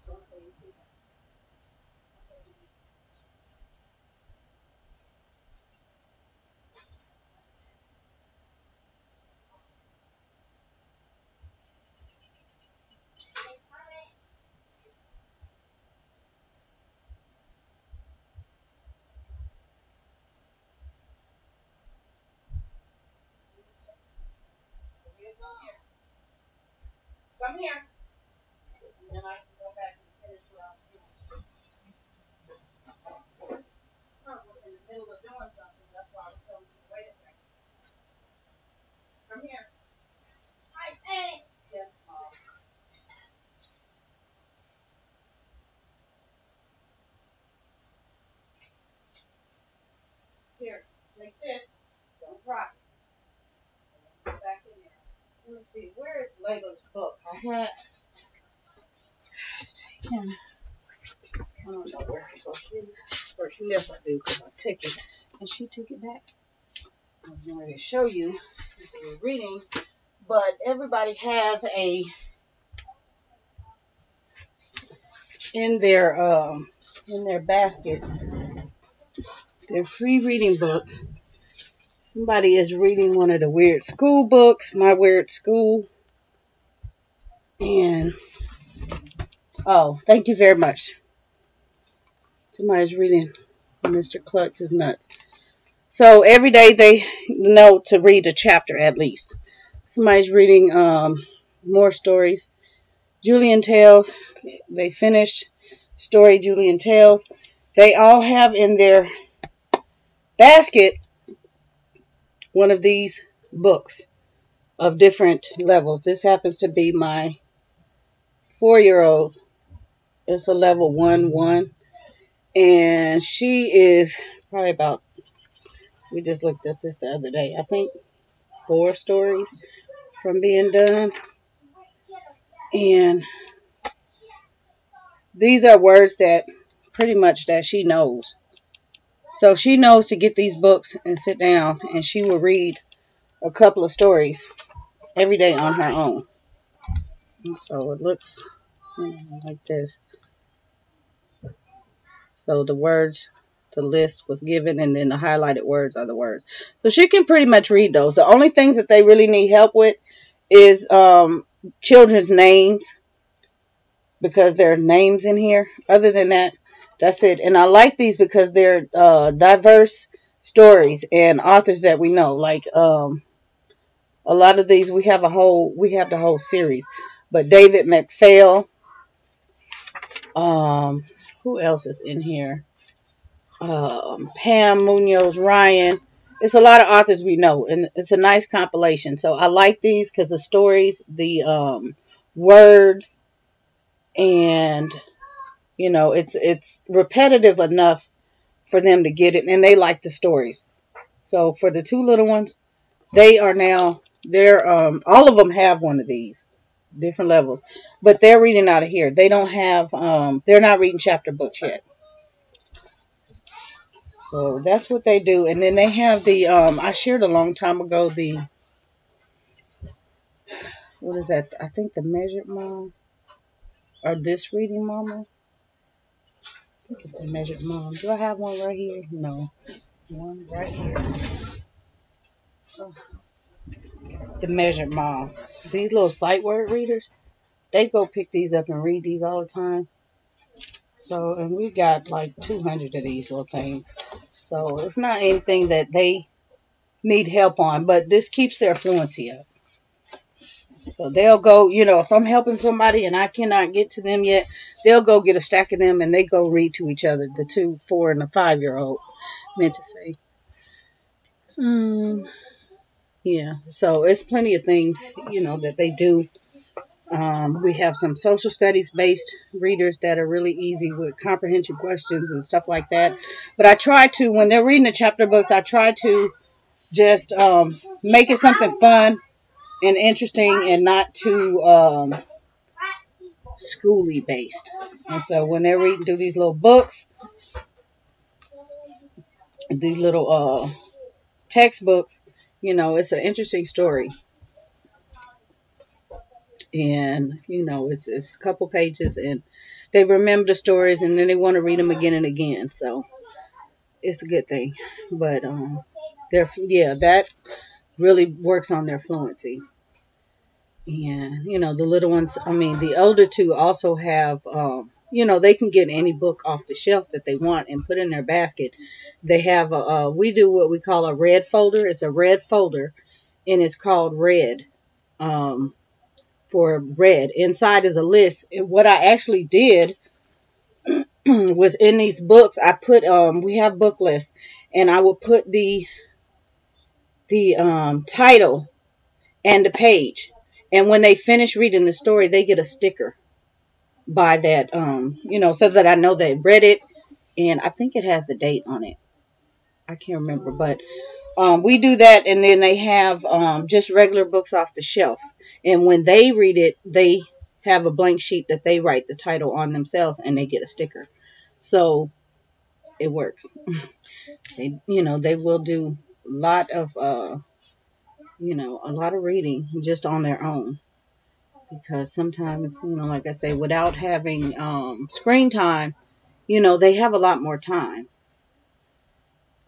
Don't say anything. Come here. And then I can go back and finish what I was doing. I was in the middle of doing something. That's why I was telling you to wait a second. Come here. I think. Yes, Mom. Here, take this. Don't drop it. Go back in there. Let me see. Where is Layla's book? I had. I don't know where it is. Or yes, I do, because I took it. And she took it back. I was going to show you if you were reading. But everybody has a in their basket, their free reading book. Somebody is reading one of the Weird School books, My Weird School. And oh, thank you very much. Somebody's reading Mr. Klutz is Nuts. So every day they know to read a chapter at least. Somebody's reading more stories. Julian Tales. They finished story Julian Tales. They all have in their basket one of these books of different levels. This happens to be my 4-year-old's. It's a level 1-1. And she is probably about, we just looked at this the other day, I think 4 stories from being done. And these are words that pretty much that she knows. So she knows to get these books and sit down, and she will read a couple of stories every day on her own. And so it looks like this. So the words, the list was given, and then the highlighted words are the words. So she can pretty much read those. The only things that they really need help with is children's names, because there are names in here. Other than that, that's it. And I like these because they're diverse stories and authors that we know. Like a lot of these, we have the whole series. But David McPhail, who else is in here? Pam Munoz Ryan. It's a lot of authors we know, and it's a nice compilation. So I like these because the stories, the words, and it's repetitive enough for them to get it, and they like the stories. So for the 2 little ones, they're all of them have one of these different levels, but they're reading out of here. They don't have they're not reading chapter books yet. So that's what they do. And then they have the I shared a long time ago the, what is that? I think the Measured Mom, or This Reading Mama. I think it's the Measured Mom. Do I have one right here? No. One right here. Oh. The Measured Mom. These little sight word readers, they go pick these up and read these all the time. So, and we got like 200 of these little things. So it's not anything that they need help on, but this keeps their fluency up. So they'll go, if I'm helping somebody and I cannot get to them yet, they'll go get a stack of them and they go read to each other, the 2, 4, and the 5-year-old, meant to say. Yeah, so it's plenty of things, that they do. We have some social studies based readers that are really easy with comprehension questions and stuff like that. But I try to, when they're reading the chapter books, I try to just make it something fun and interesting, and not too schooly based. And so when they're reading through these little books, these little textbooks, it's an interesting story. And, it's a couple pages, and they remember the stories, and then they want to read them again and again. So it's a good thing. But, that really works on their fluency. And, the little ones, the older two also have, they can get any book off the shelf that they want and put in their basket. They have, we do what we call a red folder. It's a red folder, and it's called red, for red. Inside is a list. And what I actually did was in these books, I put, we have book lists, and I will put the title and the page. And when they finish reading the story, they get a sticker by that, so that I know they read it. And I think it has the date on it. I can't remember, but we do that. And then they have just regular books off the shelf. And when they read it, they have a blank sheet that they write the title on themselves, and they get a sticker. So it works. They will do a lot of reading just on their own, because sometimes, like I say, without having screen time, they have a lot more time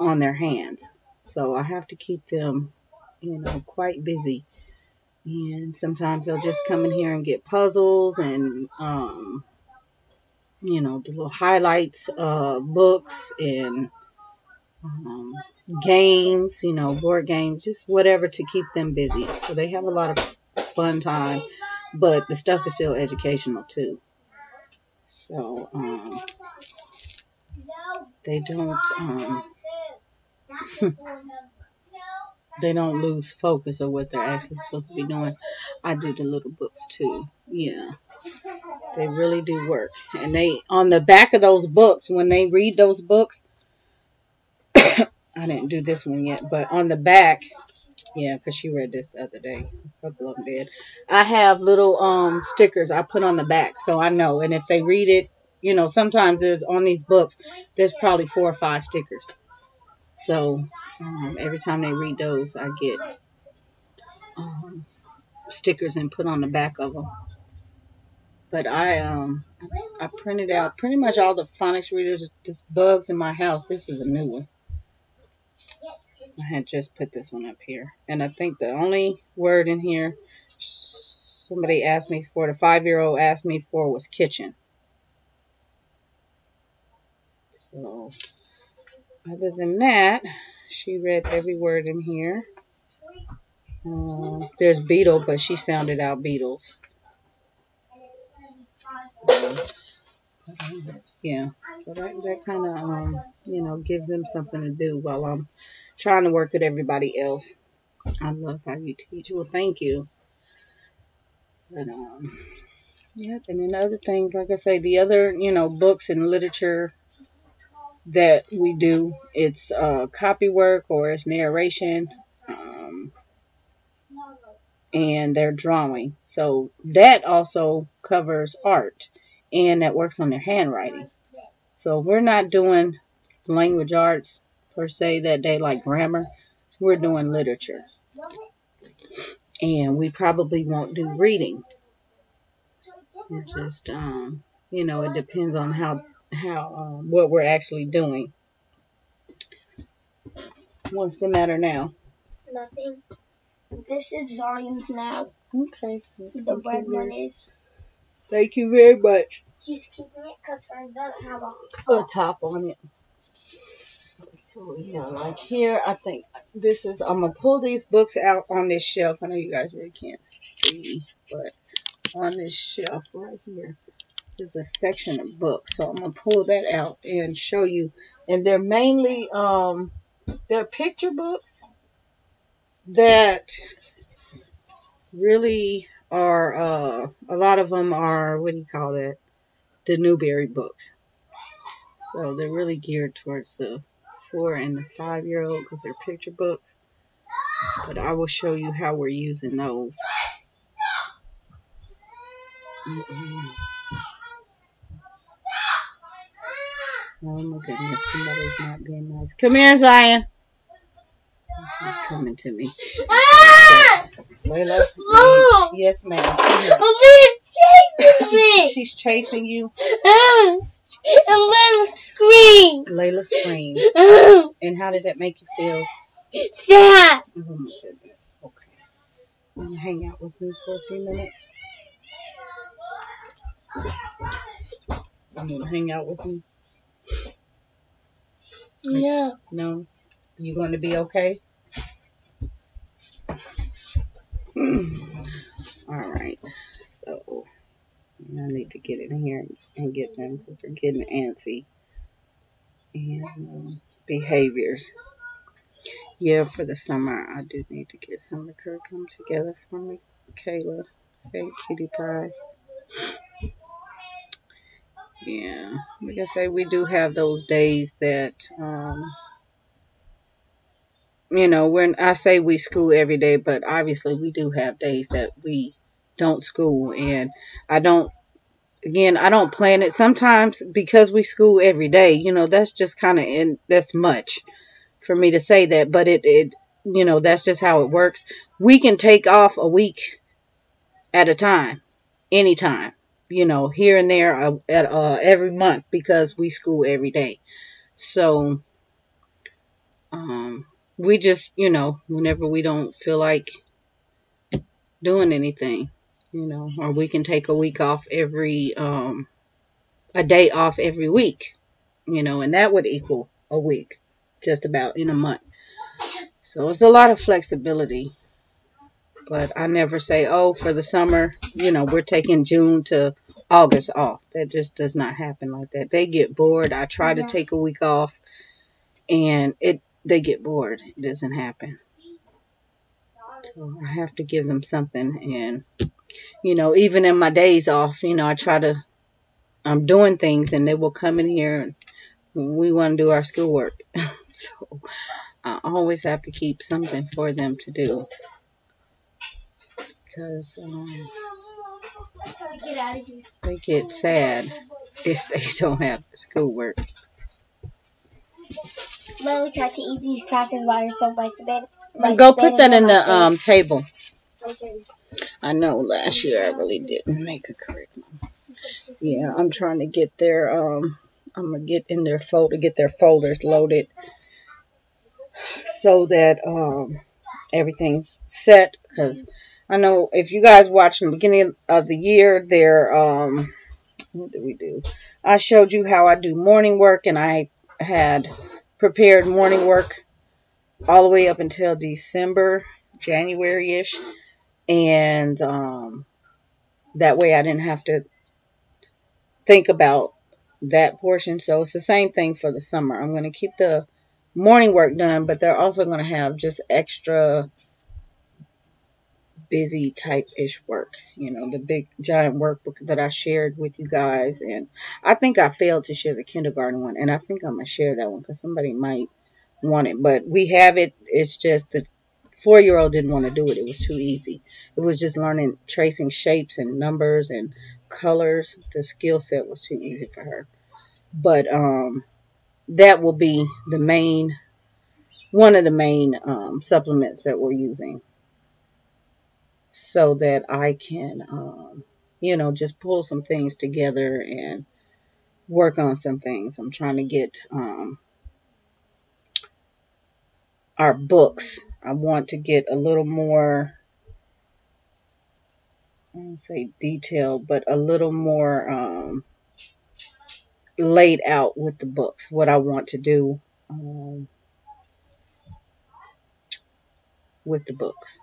on their hands. So I have to keep them, quite busy. And sometimes they'll just come in here and get puzzles and, the little highlights, books, and games, board games, just whatever to keep them busy. So they have a lot of fun time, but the stuff is still educational too. So they don't they don't lose focus of what they're actually supposed to be doing. I do the little books too. Yeah, they really do work. And they, on the back of those books, when they read those books, I didn't do this one yet, but on the back, yeah, because she read this the other day. A couple of them did. I have little stickers I put on the back, so I know. And if they read it, sometimes there's on these books, there's probably 4 or 5 stickers. So every time they read those, I get stickers and put on the back of them. But I printed out pretty much all the phonics readers. Just bugs in my house. This is a new one. I had just put this one up here. And I think the only word in here somebody asked me for, the 5-year-old asked me for, was kitchen. So other than that, she read every word in here. There's beetle, but she sounded out beetles. Yeah, so that kind of, gives them something to do while I'm trying to work with everybody else. I love how you teach. Well, thank you. But, yep, and then other things, like I say, the other, books and literature that we do, it's copy work or it's narration, and they're drawing. So that also covers art, and that works on their handwriting. So we're not doing language arts per se that day, like grammar. We're doing literature. And we probably won't do reading. It just, it depends on how what we're actually doing. What's the matter now? Nothing. This is Zion's now. Okay. The red one is. Thank you very much. She's keeping it because hers doesn't have a top on it. So yeah, like here, I think this is, I'm going to pull these books out on this shelf. I know you guys really can't see, but on this shelf right here, there's a section of books. So I'm going to pull that out and show you. And they're mainly, they're picture books that really are, a lot of them are, what do you call that? The Newbery books. So they're really geared towards the 4 and the 5-year-old because they're picture books. But I will show you how we're using those. Oh my goodness, somebody's not being nice. Come here, Zion. She's coming to me. Layla. Yes, ma'am. She's chasing me. She's chasing you. And Layla screamed. Layla screamed. And how did that make you feel? Sad. Oh my goodness. Okay. Will you hang out with me for a few minutes? You want to hang out with me? No. No? You going to be okay? Alright. So, I need to get in here and get them because they're getting antsy. And behaviors. Yeah, for the summer, I do need to get some of the curriculum together for me. Kayla. Hey, Kitty Pie. Yeah, like I say, we do have those days that, when I say we school every day, but obviously we do have days that we don't school. And I don't plan it sometimes because we school every day. That's just kind of, and that's much for me to say that, but that's just how it works. We can take off a week at a time, anytime, here and there at every month because we school every day. So, we just, whenever we don't feel like doing anything, or we can take a week off a day off every week, and that would equal a week just about in a month. So it's a lot of flexibility, but I never say, oh, for the summer, we're taking June to August off. That just does not happen like that. They get bored. I try to take a week off and they get bored. It doesn't happen. So I have to give them something. And, even in my days off, I'm doing things and they will come in here and we want to do our schoolwork. So I always have to keep something for them to do. Because they get sad if they don't have schoolwork. Lily tried to eat these crackers by herself by spitting. Go put that in the table. Okay. I know last year I really didn't make a curriculum. Yeah, I'm trying to get their I'm gonna get in their folder, get their folders loaded so that everything's set. Because I know if you guys watched in the beginning of the year, what did we do? I showed you how I do morning work, and I had prepared morning work all the way up until December, January-ish. And that way I didn't have to think about that portion. So it's the same thing for the summer. I'm going to keep the morning work done, but they're also going to have just extra busy type-ish work. The big giant workbook that I shared with you guys. And I think I failed to share the kindergarten one. And I think I'm going to share that one because somebody might want it. But we have it. It's just the 4-year-old didn't want to do it. It was too easy. It was just learning, tracing shapes and numbers and colors. The skill set was too easy for her. But that will be one of the main supplements that we're using, so that I can, just pull some things together and work on some things. I'm trying to get our books. I want to get a little more, I don't say detailed, but a little more laid out with the books, what I want to do with the books,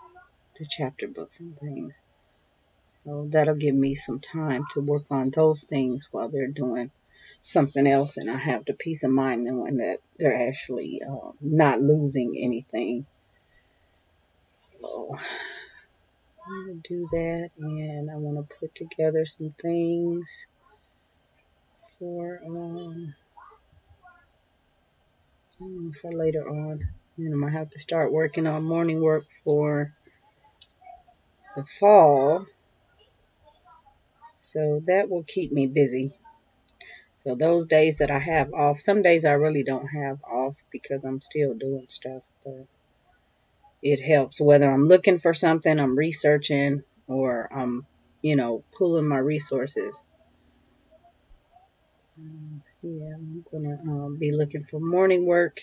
the chapter books and things. So that'll give me some time to work on those things while they're doing something else, and I have the peace of mind knowing that they're actually not losing anything. So I'm going to do that, and I want to put together some things for later on. And I'm going to have to start working on morning work for the fall. So that will keep me busy. So those days that I have off, some days I really don't have off because I'm still doing stuff, but it helps whether I'm looking for something, I'm researching, or I'm, pulling my resources. Yeah, I'm going to be looking for morning work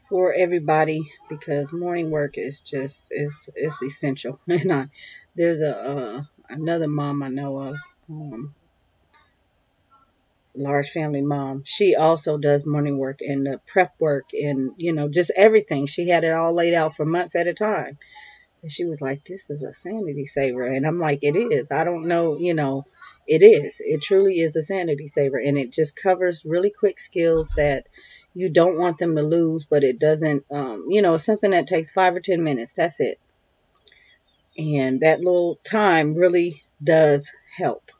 for everybody because morning work is just, it's essential. And there's another mom I know of, large family mom. She also does morning work and the prep work and, just everything. She had it all laid out for months at a time. And she was like, this is a sanity saver. And I'm like, it is. I don't know, it is. It truly is a sanity saver. And it just covers really quick skills that you don't want them to lose, but it doesn't, it's something that takes 5 or 10 minutes. That's it. And that little time really does help.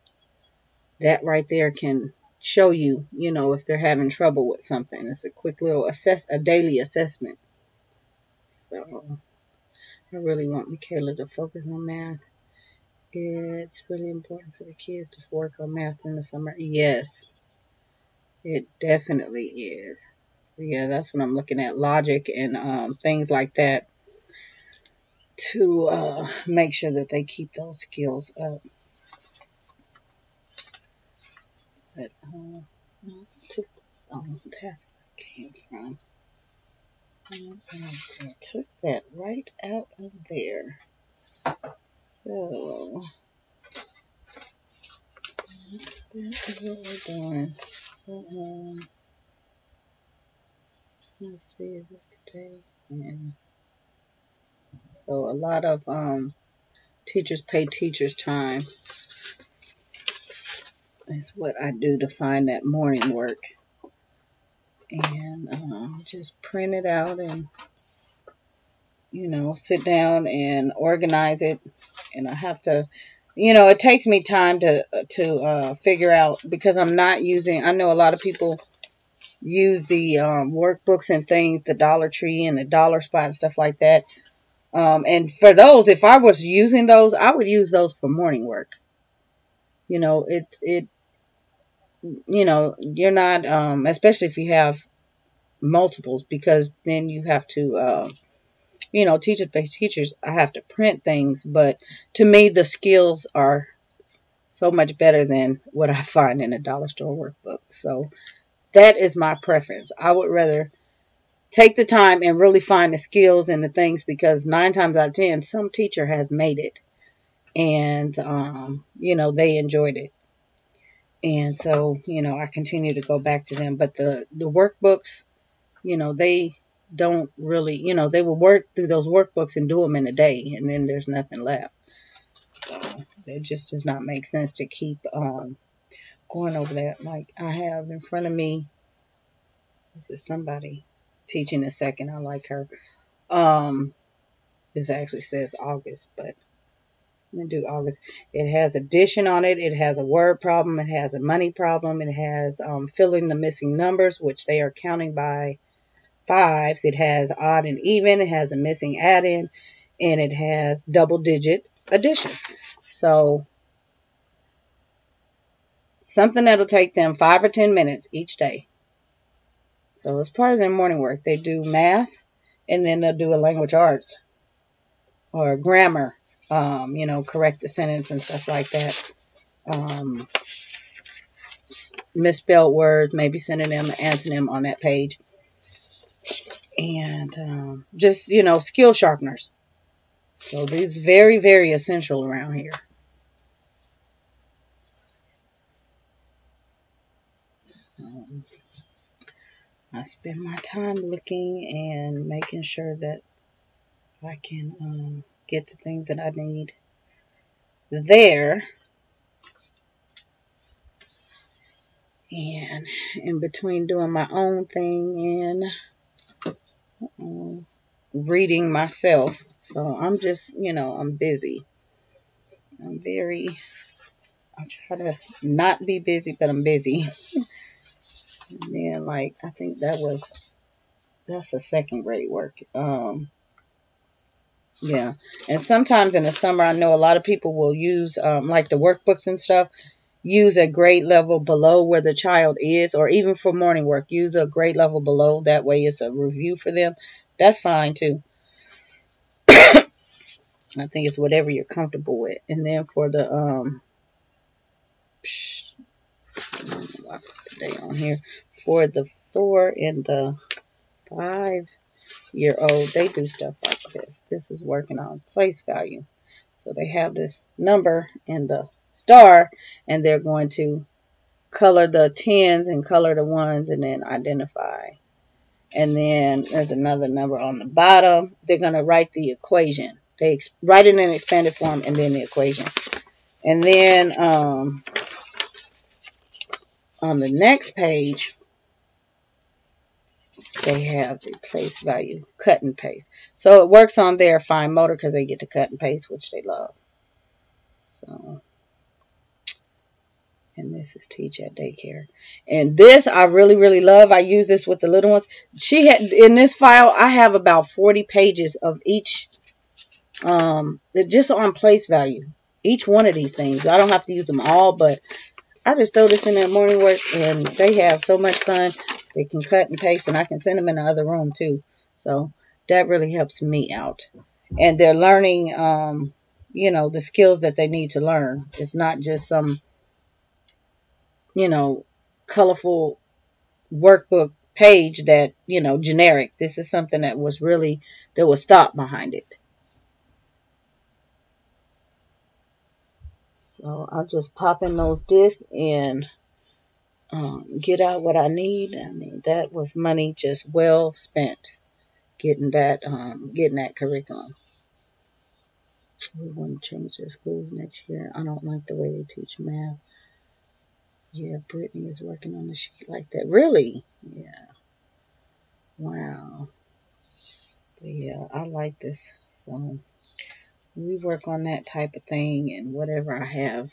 That right there can show you, if they're having trouble with something. It's a quick little a daily assessment. So I really want Michaela to focus on math. It's really important for the kids to work on math in the summer. Yes, it definitely is. So yeah, that's what I'm looking at, logic and things like that to make sure that they keep those skills up. But I took this that's where it came from. I took that right out of there. So that is what we're doing. Let's see, is this today? Yeah. So a lot of teachers pay teachers time is what I do to find that morning work. And just print it out and, sit down and organize it. And I have to, it takes me time to figure out because I'm not using, I know a lot of people use the workbooks and things, the Dollar Tree and the Dollar Spot and stuff like that. And for those, if I was using those, I would use those for morning work. You're not, especially if you have multiples, because then you have to, teachers, I have to print things, but to me, the skills are so much better than what I find in a dollar store workbook. So that is my preference. I would rather take the time and really find the skills and the things because 9 times out of 10, some teacher has made it and, they enjoyed it. And so, I continue to go back to them. But the workbooks, they don't really, they will work through those workbooks and do them in a day. And then there's nothing left. So it just does not make sense to keep going over that. Like I have in front of me, this is somebody teaching a second. I like her. This actually says August, but I'm going to do August. It has addition on it. It has a word problem. It has a money problem. It has filling the missing numbers, which they are counting by 5s. It has odd and even. It has a missing add-in. And it has double-digit addition. So something that'll take them 5 or 10 minutes each day. So as part of their morning work, they do math, and then they'll do a language arts or grammar, correct the sentence and stuff like that. Misspelled words, maybe sending them, answering them on that page. And just, skill sharpeners. So these very, very essential around here. I spend my time looking and making sure that I can get the things that I need there. And in between doing my own thing and reading myself. So I'm just, I'm busy. I try to not be busy, but I'm busy. And then, I think that's a second grade work. Yeah. And sometimes in the summer, I know a lot of people will use, the workbooks and stuff. use a grade level below where the child is, or even for morning work, use a grade level below. That way it's a review for them. That's fine too. I think it's whatever you're comfortable with. And then for the I put the date on here. For the 4 and the 5-year-old, they do stuff like this. This is working on place value. So they have this number and the star, and they're going to color the 10s and color the 1s and then identify. And then there's another number on the bottom. They're going to write the equation. They write it in expanded form and then the equation. And then on the next page, they have the place value, cut and paste. So it works on their fine motor because they get to cut and paste, which they love. So, and this is Teach at Daycare. And this I really, really love. I use this with the little ones. She had, in this file, I have about 40 pages of each, just on place value. Each one of these things. I don't have to use them all, but I just throw this in their morning work, and they have so much fun. They can cut and paste, and I can send them in the other room too. So that really helps me out. And they're learning, you know, the skills that they need to learn. It's not just some, you know, colorful workbook page that, you know, generic. This is something that was really, there was thought behind it. So I'll just pop in those discs and get out what I need. I mean, that was money just well spent getting that curriculum. We want to change their schools next year. I don't like the way they teach math. Yeah, Brittany is working on the sheet like that. Really? Yeah. Wow. But yeah, I like this. So we work on that type of thing, and whatever I have,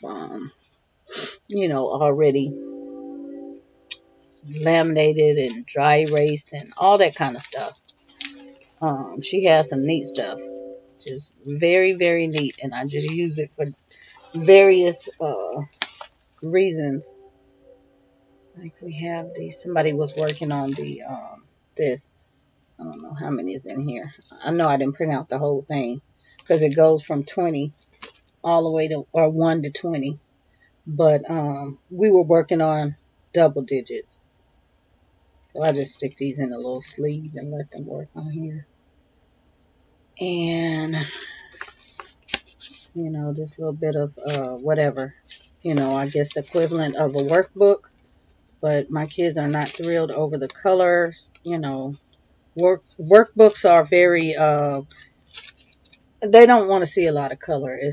you know, already laminated and dry erased and all that kind of stuff. She has some neat stuff, just very, very neat, and I just use it for various reasons. Like we have these, somebody was working on the this, I don't know how many is in here. I know I didn't print out the whole thing because it goes from 20 all the way to, or 1 to 20, but we were working on double digits. So I just stick these in a little sleeve and let them work on here. And, you know, this little bit of whatever, you know, I guess the equivalent of a workbook. But my kids are not thrilled over the colors. You know, workbooks are very, they don't want to see a lot of color. I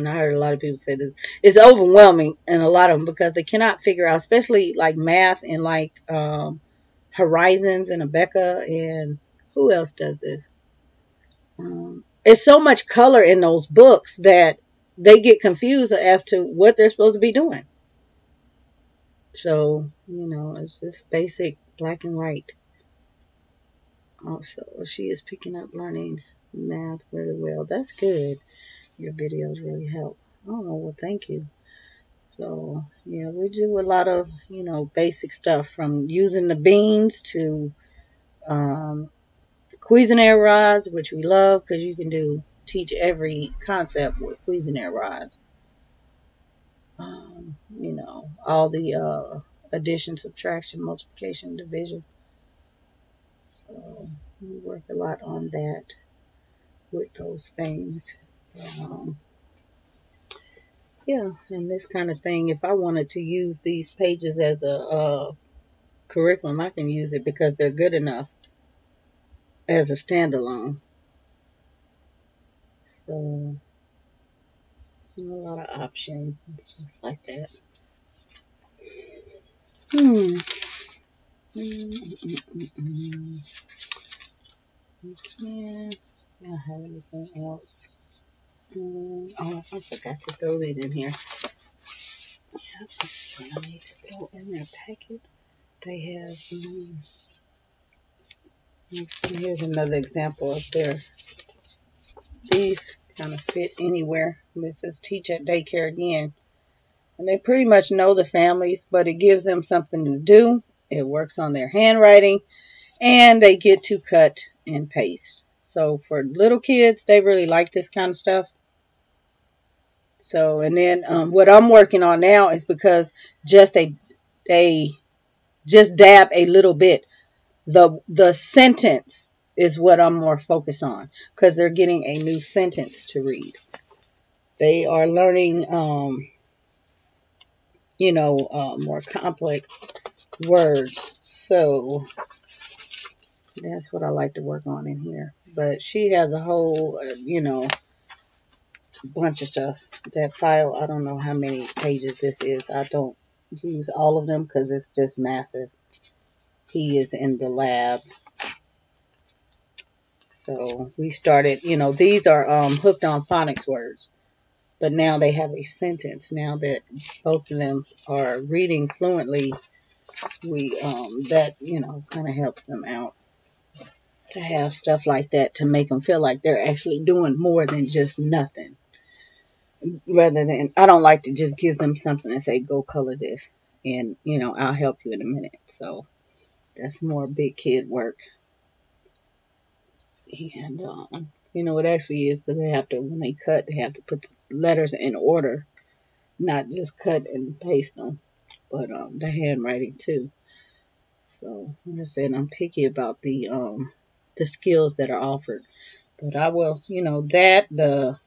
heard a lot of people say this. It's overwhelming in a lot of them because they cannot figure out, especially like math and like Horizons and Abeka, and who else does this? It's so much color in those books that they get confused as to what they're supposed to be doing. So, you know, it's just basic black and white. Also, she is picking up learning math really well. That's good. Your videos really help. Oh, well, thank you. So, yeah, we do a lot of, you know, basic stuff from using the beans to Cuisinart rods, which we love because you can teach every concept with Cuisinart rods. You know, all the addition, subtraction, multiplication, division. So we work a lot on that with those things. Yeah, and this kind of thing, if I wanted to use these pages as a curriculum, I can use it because they're good enough as a standalone. So, a lot of options and stuff like that. Yeah, I don't have anything else. Oh, I forgot to throw it in here. Yeah, I need to throw in their packet. They have, here's another example of these kind of fit anywhere. This says teach at daycare again. And they pretty much know the families, but it gives them something to do. It works on their handwriting, and they get to cut and paste. So for little kids, they really like this kind of stuff. So, and then what I'm working on now is because just just dab a little bit. The sentence is what I'm more focused on, because they're getting a new sentence to read. They are learning, more complex words. So that's what I like to work on in here. But she has a whole, bunch of stuff. That file, I don't know how many pages this is. I don't use all of them because it's just massive. He is in the lab. So we started, these are hooked on phonics words. But now they have a sentence. Now that both of them are reading fluently, that kind of helps them out to have stuff like that to make them feel like they're actually doing more than just nothing. Rather than, I don't like to just give them something and say, go color this, and I'll help you in a minute. So that's more big kid work. And it actually is, because they have to, when they cut, they have to put the letters in order, not just cut and paste them, but the handwriting too. So like I said, I'm picky about the skills that are offered, but I will, the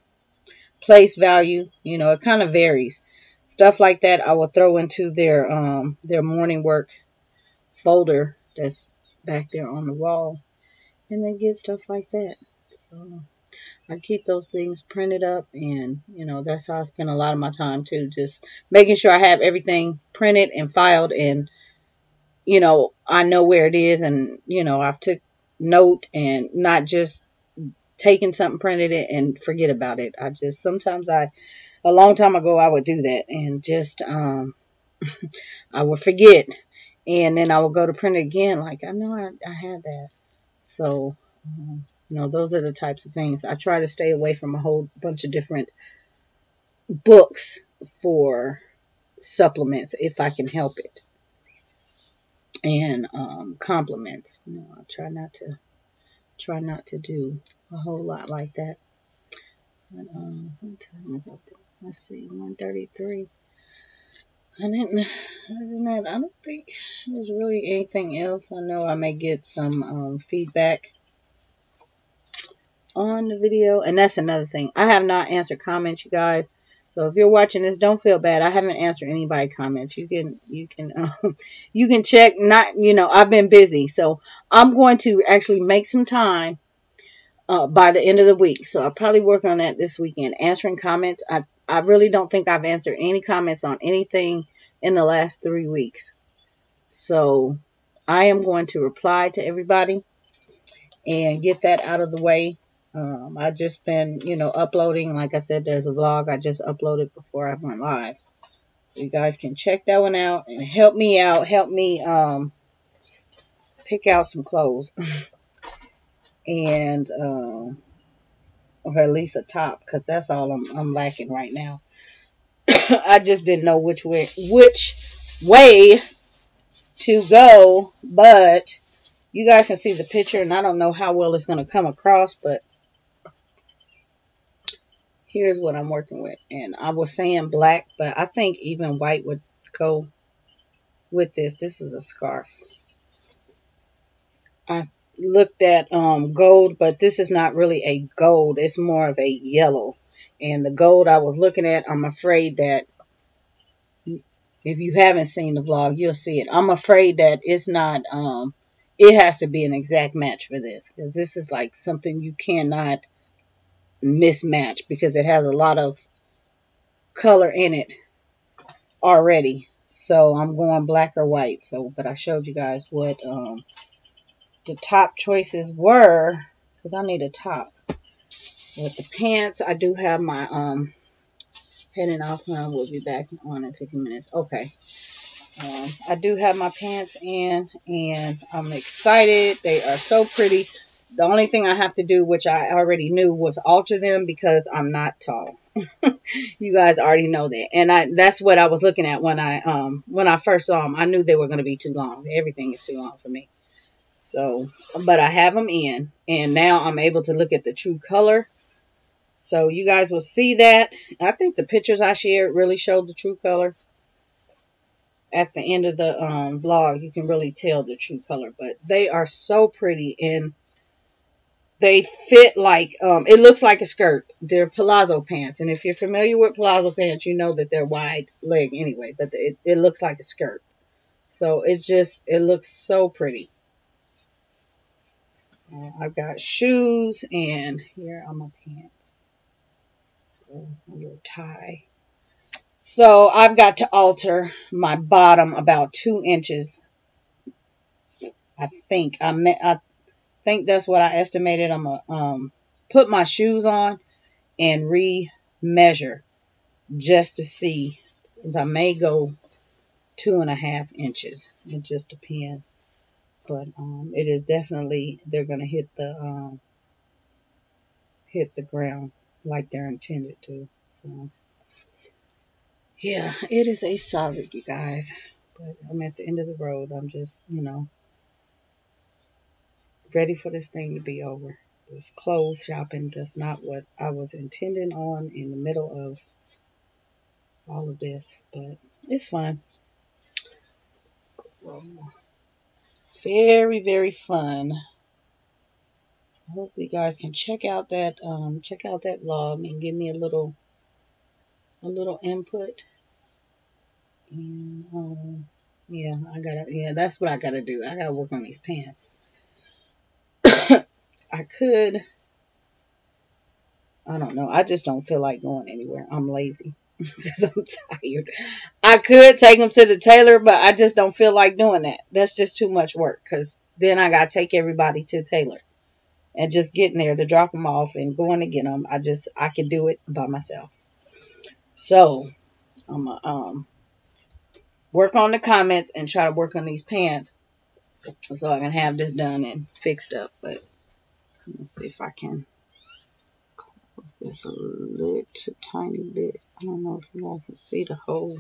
place value, it kind of varies. Stuff like that I will throw into their morning work folder that's back there on the wall, and they get stuff like that. So I keep those things printed up, and that's how I spend a lot of my time too, just making sure I have everything printed and filed, and I know where it is, and I've took note, and not just taking something, printed it, and forget about it. I just, sometimes a long time ago I would do that, and just I would forget, and then I would go to print it again, like I know I had that. So those are the types of things. I try to stay away from a whole bunch of different books for supplements if I can help it, and compliments. I try not to do a whole lot like that. But what time is it? Let's see, 1:33. And then, other than that, I don't think there's really anything else. I know I may get some feedback on the video, and that's another thing. I have not answered comments, you guys. So if you're watching this, don't feel bad. I haven't answered anybody's comments. You can you can check. Not I've been busy, so I'm going to actually make some time by the end of the week. So I'll probably work on that this weekend, answering comments. I really don't think I've answered any comments on anything in the last 3 weeks. So I am going to reply to everybody and get that out of the way. I just been, uploading. Like I said, there's a vlog I just uploaded before I went live. So you guys can check that one out and help me out. Help me pick out some clothes. And or at least a top, because that's all I'm lacking right now. I just didn't know which way to go, but you guys can see the picture, and I don't know how well it's going to come across, but here's what I'm working with. And I was saying black, but I think even white would go with this. This is a scarf. I looked at gold, but this is not really a gold. It's more of a yellow. And the gold I was looking at, I'm afraid that if you haven't seen the vlog, you'll see it. I'm afraid that it's not, it has to be an exact match for this, because this is like something you cannot mismatch, because it has a lot of color in it already. So I'm going black or white. So, but I showed you guys what the top choices were, because I need a top. With the pants, I do have my heading off now. We'll be back on in 15 minutes. Okay. I do have my pants in, and I'm excited. They are so pretty. The only thing I have to do, which I already knew, was alter them because I'm not tall. You guys already know that. And that's what I was looking at when I first saw them. I knew they were going to be too long. Everything is too long for me. So, but I have them in, and now I'm able to look at the true color. So you guys will see that. I think the pictures I shared really showed the true color. At the end of the vlog, you can really tell the true color. But they are so pretty, and they fit like, it looks like a skirt. They're palazzo pants. And if you're familiar with palazzo pants, you know that they're wide leg anyway. But it looks like a skirt. So it looks so pretty. I've got shoes, and here are my pants. So a little tie. So I've got to alter my bottom about 2 inches. I think that's what I estimated. I'm gonna put my shoes on and re-measure just to see, because I may go 2.5 inches. It just depends. But it is definitely, they're gonna hit the ground like they're intended to. So yeah, it is a solid, you guys. But I'm at the end of the road. I'm just, ready for this thing to be over. This clothes shopping that's not what I was intending on in the middle of all of this, but it's fun. So, very, very fun. I hope you guys can check out that vlog and give me a little input. And yeah, that's what I gotta do. I gotta work on these pants. I don't know. I just don't feel like going anywhere. I'm lazy because I'm tired. I could take them to the tailor, but I just don't feel like doing that. That's just too much work, because then I got to take everybody to the tailor. And just getting there to drop them off and going to get them, I can do it by myself. So I'm going to work on the comments and try to work on these pants so I can have this done and fixed up. But let's see if I can close this a little tiny bit. I don't know if you guys can see the whole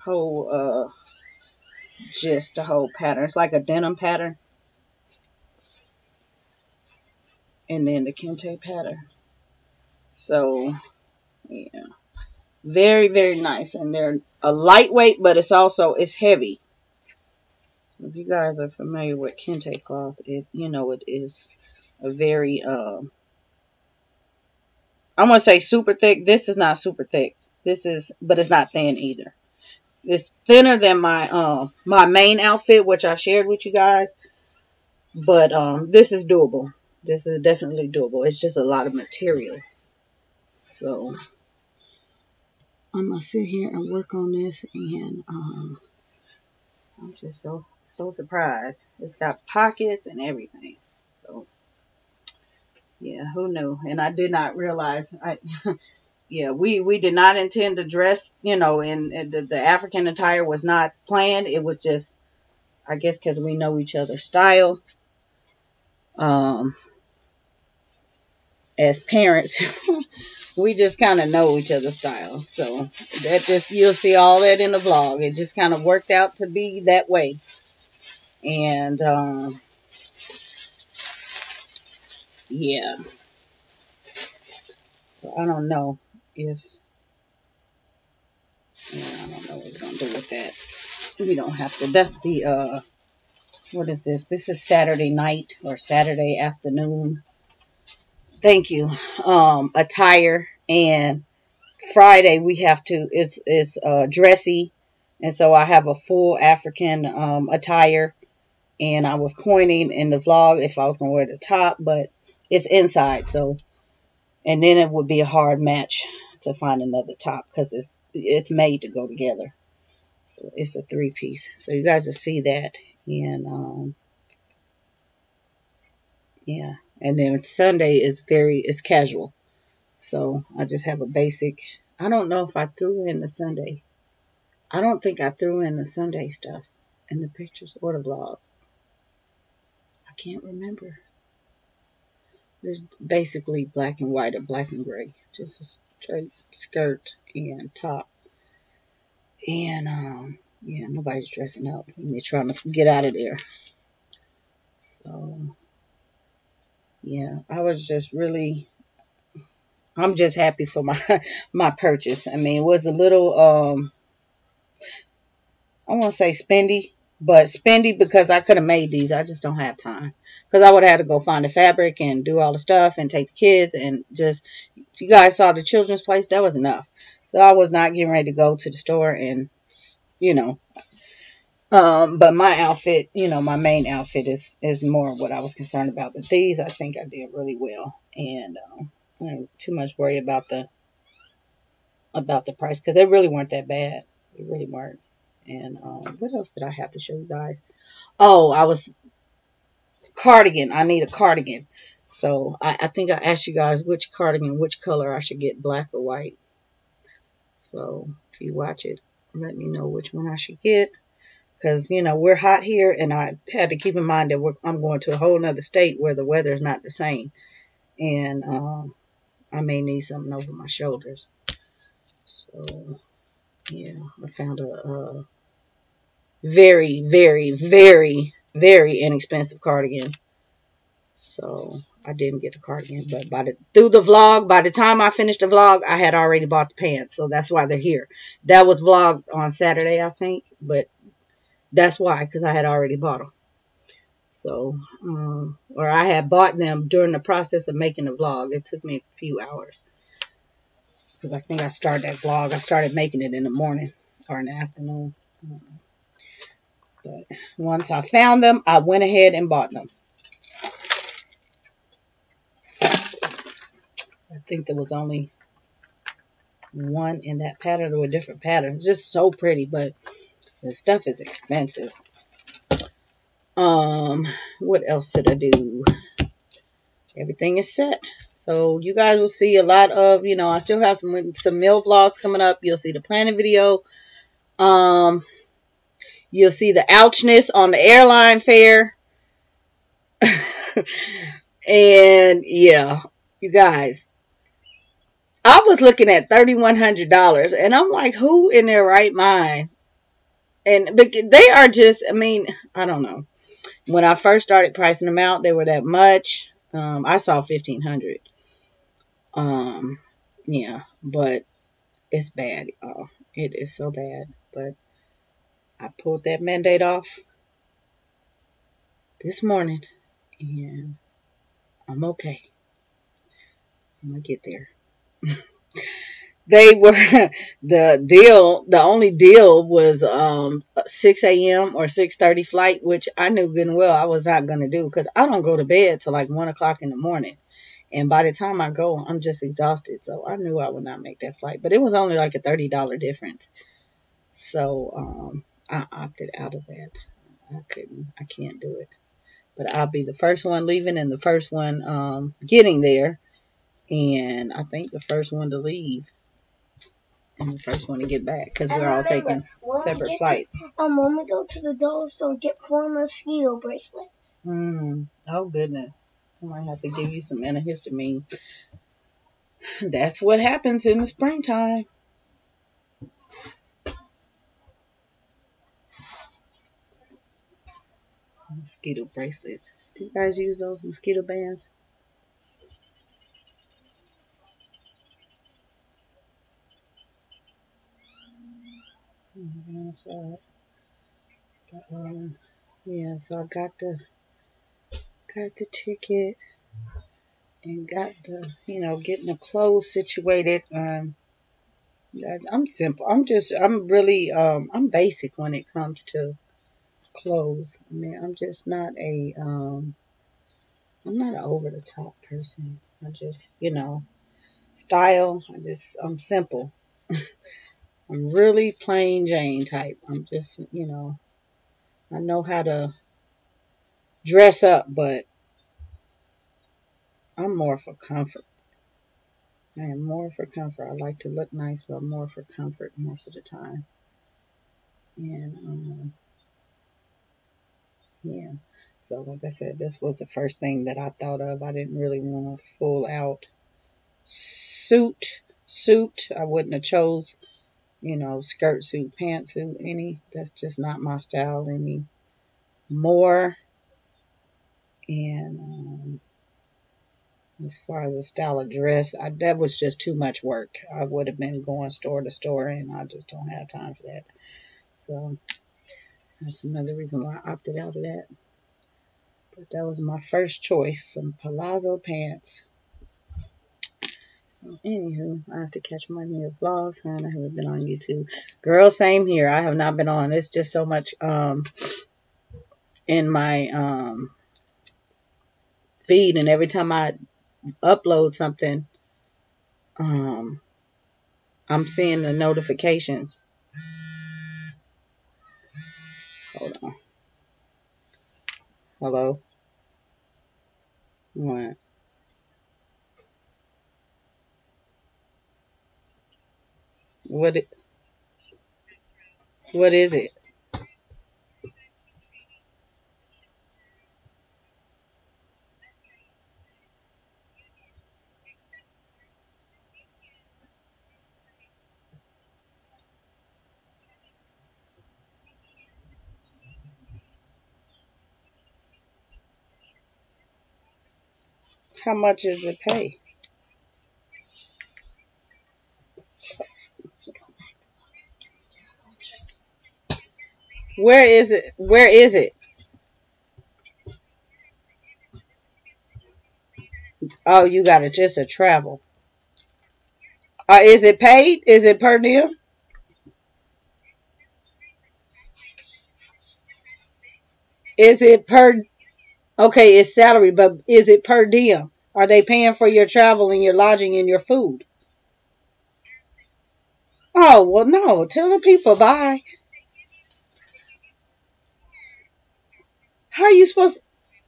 the whole pattern. It's like a denim pattern. And then the kente pattern. So yeah, very, very nice. And they're a lightweight, but it's heavy. So if you guys are familiar with kente cloth, it is a very I'm gonna say super thick. This is not super thick. But it's not thin either. It's thinner than my my main outfit, which I shared with you guys. But this is doable. This is definitely doable. It's just a lot of material. So I'm gonna sit here and work on this, and I'm just so surprised. It's got pockets and everything. So yeah, who knew? And I did not realize. Yeah, we did not intend to dress. And the African attire was not planned. It was just, I guess, because we know each other's style. As parents, we just kind of know each other's style. So you'll see all that in the vlog. It just kind of worked out to be that way. And yeah. So I don't know what we're gonna do with that. We don't have to. That's the what is this? This is Saturday night or Saturday afternoon. Thank you. Attire. And Friday we have to is dressy, and so I have a full African attire. And I was coining in the vlog if I was gonna wear the top, but it's inside, so. And then it would be a hard match to find another top, because it's made to go together. So it's a 3-piece. So you guys will see that. And yeah. And then Sunday is casual. So I just have a basic. I don't know if I threw in the Sunday. I don't think I threw in the Sunday stuff in the pictures or the vlog. I can't remember. It's basically black and white or black and gray. Just a straight skirt and top. And, yeah, nobody's dressing up. They're trying to get out of there. So, yeah, I was just really, I'm just happy for my my purchase. I mean, it was a little, I won't say spendy, but spendy because I could have made these. I just don't have time. Because I would have had to go find the fabric and do all the stuff and take the kids. And just, if you guys saw the children's place, that was enough. So I was not getting ready to go to the store and, you know. But my outfit, you know, my main outfit is more what I was concerned about. But these, I think I did really well. And I didn't too much worry about the price because they really weren't that bad. They really weren't. And what else did I have to show you guys? Oh, cardigan. I need a cardigan. So I think I asked you guys which cardigan, which color I should get, black or white. So if you watch it, let me know which one I should get. Because, you know, we're hot here, and I had to keep in mind that I'm going to a whole nother state where the weather is not the same. And I may need something over my shoulders. So, yeah, I found a very, very, very, very inexpensive cardigan. So I didn't get the cardigan, but by the time I finished the vlog, I had already bought the pants. So that's why they're here. That was vlogged on Saturday, I think, but that's why, because I had already bought them. So, or I had bought them during the process of making the vlog. It took me a few hours because I think I started that vlog. I started making it in the morning or in the afternoon. But once I found them, I went ahead and bought them. I think there was only one in that pattern. There were different patterns. Just so pretty, but the stuff is expensive. What else did I do? Everything is set. So you guys will see a lot of, you know, I still have some meal vlogs coming up. You'll see the planning video. You'll see the ouchness on the airline fare. And yeah, you guys, I was looking at $3,100 and I'm like, who in their right mind? And they are just, I mean, I don't know. When I first started pricing them out, they were that much. I saw $1,500. Yeah, but it's bad, y'all. It is so bad. But I pulled that mandate off this morning, and I'm okay. I'm gonna get there. They were the only deal was 6 a.m. or 6:30 flight, which I knew good and well I was not gonna do because I don't go to bed till like 1 o'clock in the morning. And by the time I go, I'm just exhausted. So I knew I would not make that flight. But it was only like a $30 difference. So I opted out of that. I can't do it. But I'll be the first one leaving and the first one getting there. And I think the first one to leave. And the first one to get back. Because we're all taking separate flights. When we go to the dollar store, get 4 mosquito bracelets. Oh, goodness. I might have to give you some antihistamine. That's what happens in the springtime. Mosquito bracelets. Do you guys use those mosquito bands? Yeah, so I got the ticket and got the, you know, getting the clothes situated. Guys, I'm simple. I'm really, I'm basic when it comes to clothes. I mean, I'm just not I'm not an over the top person. I just, you know, style. I'm simple. I'm really plain Jane type. I'm just, you know, I know how to dress up, but I'm more for comfort. I am more for comfort. I like to look nice, but I'm more for comfort most of the time. And Yeah. So like I said, this was the first thing that I thought of. I didn't really want a full out suit. I wouldn't have chose, skirt suit, pantsuit, any. That's just not my style anymore. And as far as the style of dress, that was just too much work. I would have been going store to store, and I just don't have time for that. So that's another reason why I opted out of that. But that was my first choice, some palazzo pants. So, anywho, I have to catch my new vlogs, hon. I haven't been on YouTube. Girl, same here. I have not been on. It's just so much in my feed, and every time I upload something, I'm seeing the notifications. Hold on. Hello? What? What? What is it? How much does it pay? Where is it? Where is it? Oh, you got it. Just a travel. Is it paid? Is it per diem? Is it per? Okay, it's salary, but is it per diem? Are they paying for your travel and your lodging and your food? Oh, well, no. Tell the people bye. How are you supposed to?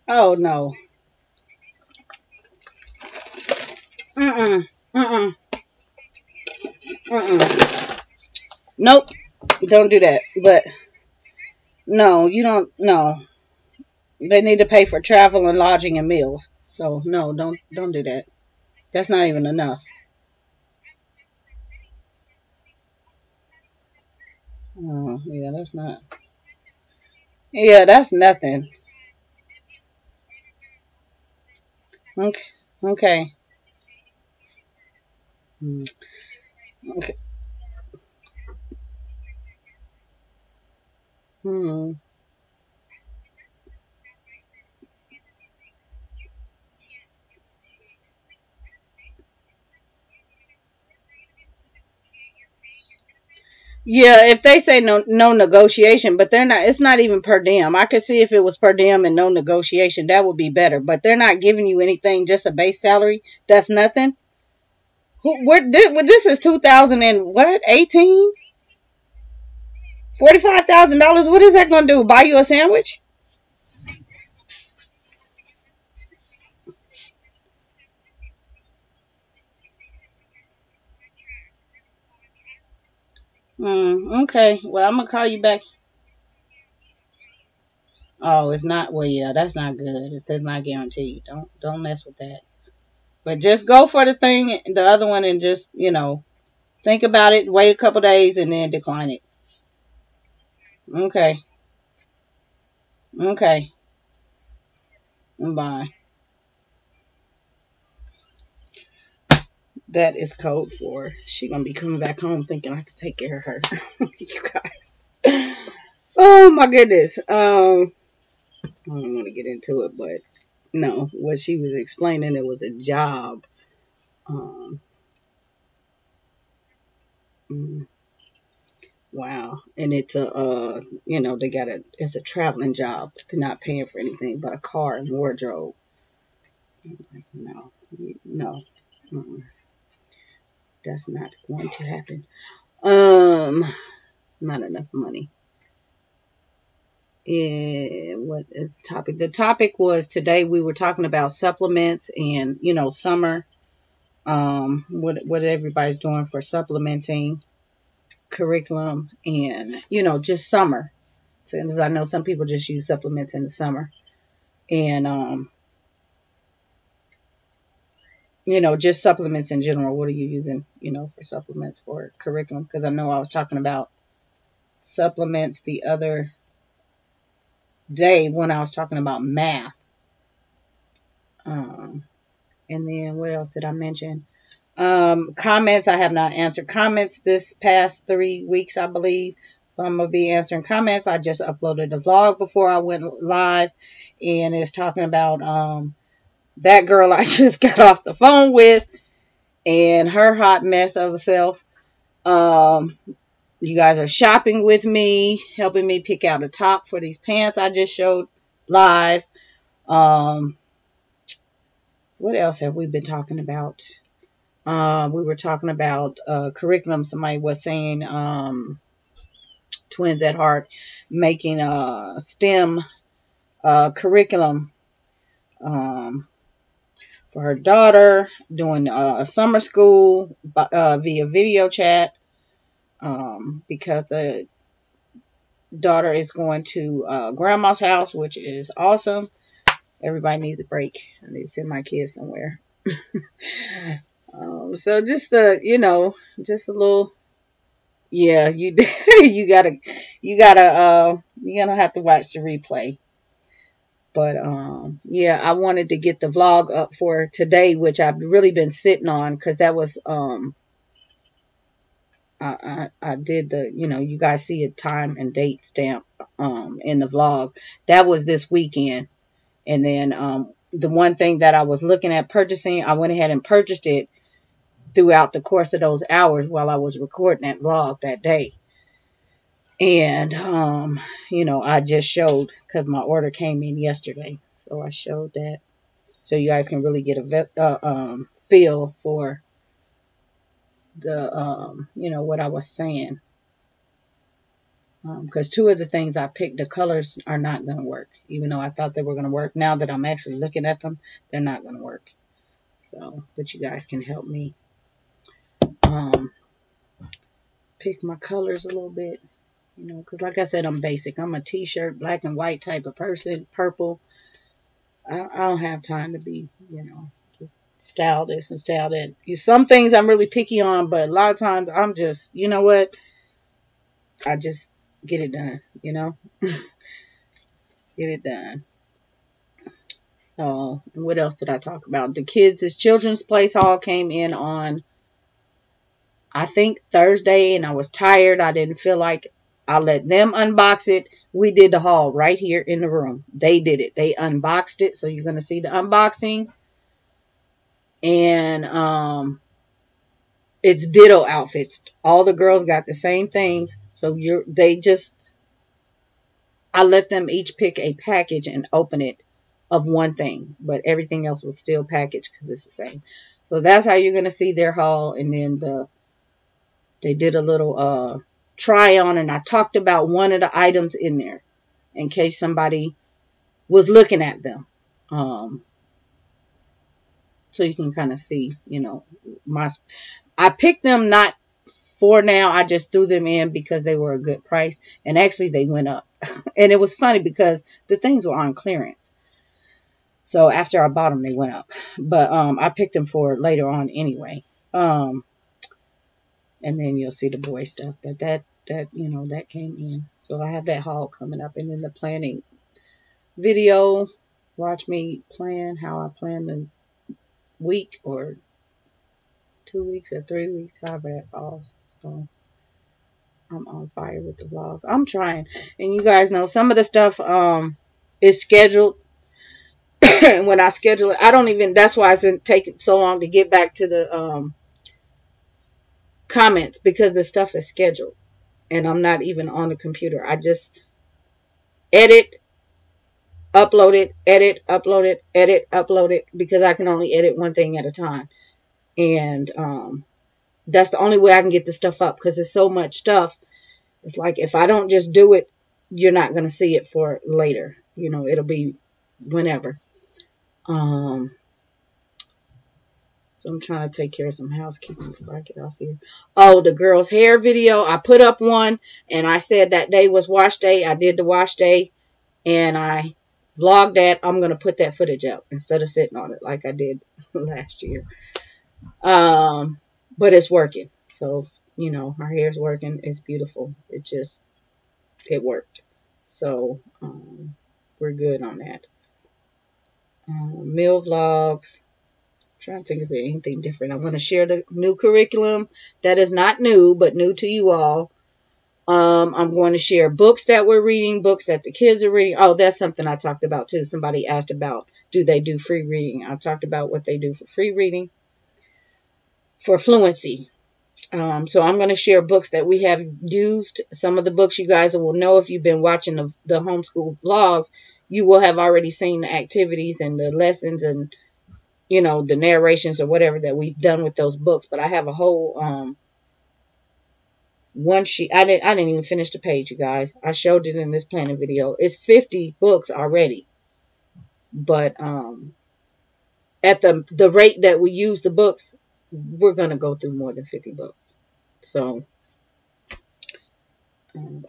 Oh, no. Mm-mm. Mm-mm. Mm-mm. Nope. Don't do that. But, no, you don't. No. They need to pay for travel and lodging and meals. So, no, don't do that. That's not even enough. Oh, yeah, that's not. Yeah, that's nothing. Okay. Okay. Mm, okay. Hmm. Yeah, if they say no negotiation, but they're not. It's not even per diem. I could see if it was per diem and no negotiation, that would be better. But they're not giving you anything, just a base salary. That's nothing. This is 2000 and what? 18? $45,000. What is that going to do? Buy you a sandwich? Okay. Well, I'm gonna call you back. Oh, it's not. Well, yeah, that's not good. If that's not guaranteed, don't mess with that. But just go for the thing, the other one, and just think about it. Wait a couple days and then decline it. Okay. Okay. Bye. That is code for she gonna be coming back home thinking I can take care of her. You guys. Oh my goodness. I don't want to get into it, but no, what she was explaining, it was a job. Um, mm, wow, and it's it's a traveling job. They're not paying for anything but a car and wardrobe. I'm like, no, no, mm, that's not going to happen. Um, not enough money. And what is the topic? The topic was today we were talking about supplements and summer. What everybody's doing for supplementing curriculum and just summer. Since I know some people just use supplements in the summer. And, you know, just supplements in general. What are you using, you know, for supplements for curriculum? Because I know I was talking about supplements the other day when I was talking about math. And then what else did I mention? Comments, I have not answered comments this past 3 weeks, I believe. So I'm going to be answering comments. I just uploaded a vlog before I went live. And it's talking about that girl I just got off the phone with and her hot mess of herself. You guys are shopping with me, helping me pick out a top for these pants I just showed live. What else have we been talking about? We were talking about curriculum. Somebody was saying Twins at Heart making a STEM curriculum for her daughter, doing summer school via video chat because the daughter is going to grandma's house, which is awesome. Everybody needs a break. I need to send my kids somewhere. So just you know, just a little, yeah, you're gonna have to watch the replay. But yeah, I wanted to get the vlog up for today, which I've really been sitting on, because that was I did the, you know, you guys see a time and date stamp in the vlog. That was this weekend. And then the one thing that I was looking at purchasing, I went ahead and purchased it throughout the course of those hours while I was recording that vlog that day. And, you know, I just showed, because my order came in yesterday. So I showed that. So you guys can really get a feel for the, you know, what I was saying. Because two of the things I picked, the colors are not going to work. Even though I thought they were going to work. Now that I'm actually looking at them, they're not going to work. So, but you guys can help me pick my colors a little bit. You know, because like I said, I'm basic. I'm a t-shirt, black and white type of person, purple. I don't have time to be, you know, just style this and style that. Some things I'm really picky on, but a lot of times I'm just, you know what? I just get it done, you know? Get it done. So, what else did I talk about? The kids' children's place hall came in on, I think, Thursday, and I was tired. I didn't feel like I let them unbox it. We did the haul right here in the room. They did it. They unboxed it. So you're going to see the unboxing. And it's ditto outfits. All the girls got the same things. So I let them each pick a package and open it of one thing. But everything else was still packaged because it's the same. So that's how you're going to see their haul. And then they did a little try on, and I talked about one of the items in there in case somebody was looking at them. So you can kind of see, you know, I picked them not for now. I just threw them in because they were a good price, and actually they went up. And it was funny because the things were on clearance. So after I bought them, they went up. But I picked them for later on anyway. And then you'll see the boy stuff. But that you know, that came in. So I have that haul coming up. And then the planning video. Watch me plan how I plan the week or 2 weeks or 3 weeks. However that falls. So I'm on fire with the vlogs. I'm trying. And you guys know some of the stuff is scheduled. When I schedule it, that's why it's been taking so long to get back to the comments, because the stuff is scheduled and I'm not even on the computer. I just edit, upload it, edit, upload it, edit, upload it, because I can only edit one thing at a time. And that's the only way I can get the stuff up, because there's so much stuff. It's like if I don't just do it, you're not going to see it for later. You know, it'll be whenever. So So I'm trying to take care of some housekeeping before I get off here. Oh, the girl's hair video. I put up one, and I said that day was wash day. I did the wash day, and I vlogged that. I'm going to put that footage up instead of sitting on it like I did last year. But it's working. So, you know, her hair's working. It's beautiful. It worked. So, we're good on that. Meal vlogs. I'm trying to think if there's anything different. I'm going to share the new curriculum that is not new, but new to you all. I'm going to share books that we're reading, books that the kids are reading. Oh, that's something I talked about too. Somebody asked about, do they do free reading? I talked about what they do for free reading for fluency. So I'm going to share books that we have used. Some of the books you guys will know if you've been watching the homeschool vlogs. You will have already seen the activities and the lessons and, you know, the narrations or whatever that we've done with those books. But I have a whole one sheet. I didn't even finish the page, you guys. I showed it in this planning video. It's 50 books already. But at the rate that we use the books, we're going to go through more than 50 books. So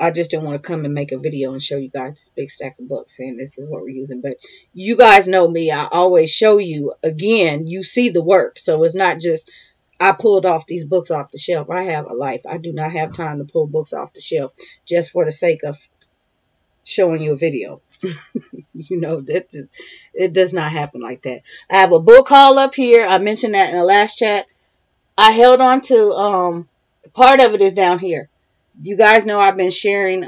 I just didn't want to come and make a video and show you guys this big stack of books saying this is what we're using. But you guys know me. I always show you, again, you see the work. So it's not just I pulled off these books off the shelf. I have a life. I do not have time to pull books off the shelf just for the sake of showing you a video. You know, that it does not happen like that. I have a book haul up here. I mentioned that in the last chat. I held on to part of it is down here. You guys know I've been sharing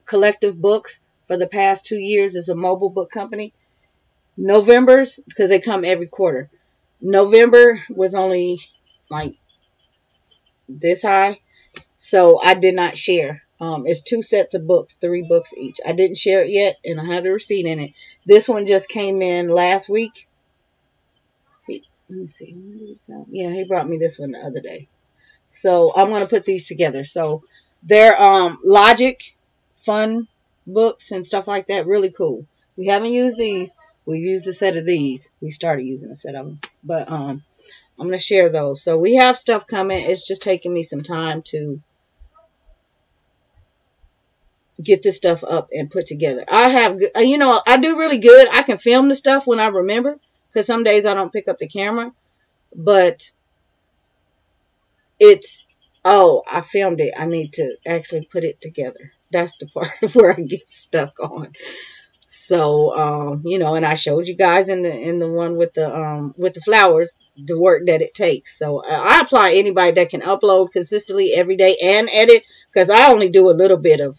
collective books for the past 2 years as a mobile book company. November's, because they come every quarter. November was only like this high, so I did not share. It's 2 sets of books, 3 books each. I didn't share it yet, and I have the receipt in it. This one just came in last week. Let me see. When did it come? Yeah, he brought me this one the other day. So I'm going to put these together. So they're logic, fun books and stuff like that. Really cool. We haven't used these. We used a set of these. We started using a set of them. But I'm going to share those. So we have stuff coming. It's just taking me some time to get this stuff up and put together. I have, you know, I do really good. I can film the stuff when I remember, because some days I don't pick up the camera. But it's, oh, I filmed it. I need to actually put it together. That's the part where I get stuck on. So, you know, and I showed you guys in the one with the flowers, the work that it takes. So I apply anybody that can upload consistently every day and edit, because I only do a little bit of,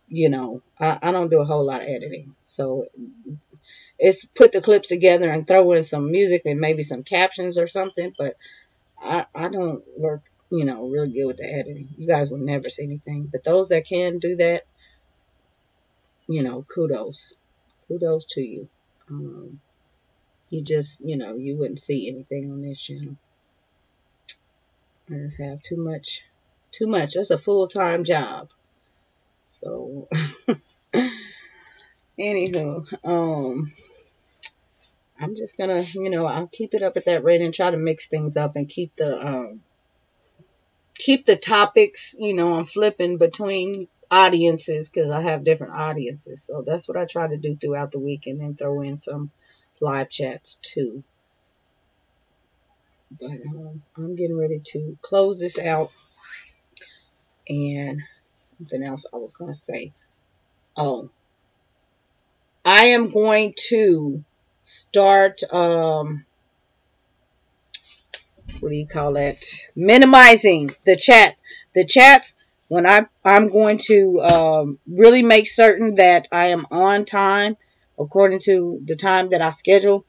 you know, I don't do a whole lot of editing. So it's put the clips together and throw in some music and maybe some captions or something. But I don't work, you know, really good with the editing. You guys will never see anything. But those that can do that, you know, kudos. Kudos to you. You just, you know, you wouldn't see anything on this channel. I just have too much. That's a full-time job. So, anywho, I'm just gonna, you know, I'll keep it up at that rate and try to mix things up and keep the topics, you know, I'm flipping between audiences because I have different audiences. So that's what I try to do throughout the week, and then throw in some live chats too. But I'm getting ready to close this out. And something else I was going to say. Oh, I am going to start, what do you call that? Minimizing the chats. The chats, when I'm going to really make certain that I am on time according to the time that I schedule.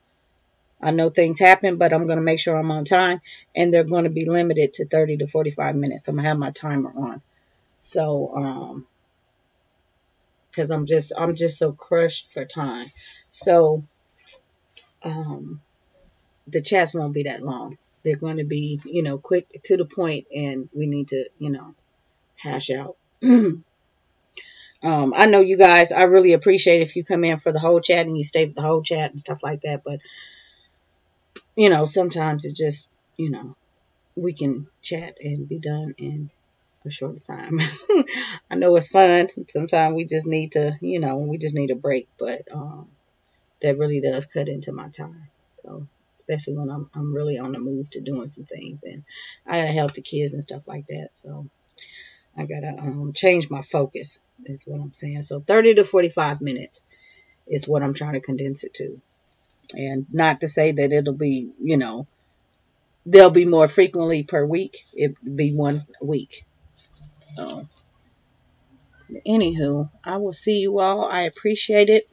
I know things happen, but I'm going to make sure I'm on time, and they're going to be limited to 30 to 45 minutes. I'm going to have my timer on. So, because I'm just so crushed for time. So, the chats won't be that long. They're going to be, you know, quick to the point, and we need to, you know, hash out. I know you guys, I really appreciate if you come in for the whole chat and you stay for the whole chat and stuff like that, but sometimes it just, we can chat and be done in a shorter time. I know it's fun. Sometimes we just need to, we just need a break, but that really does cut into my time. So especially when I'm really on the move to doing some things, and I gotta help the kids and stuff like that. So I gotta change my focus is what I'm saying. So 30 to 45 minutes is what I'm trying to condense it to. And not to say that it'll be, they'll be more frequently per week. It'll be one week. So anywho, I will see you all. I appreciate it.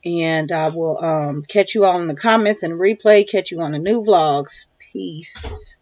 And I will catch you all in the comments and replay. Catch you on the new vlogs. Peace.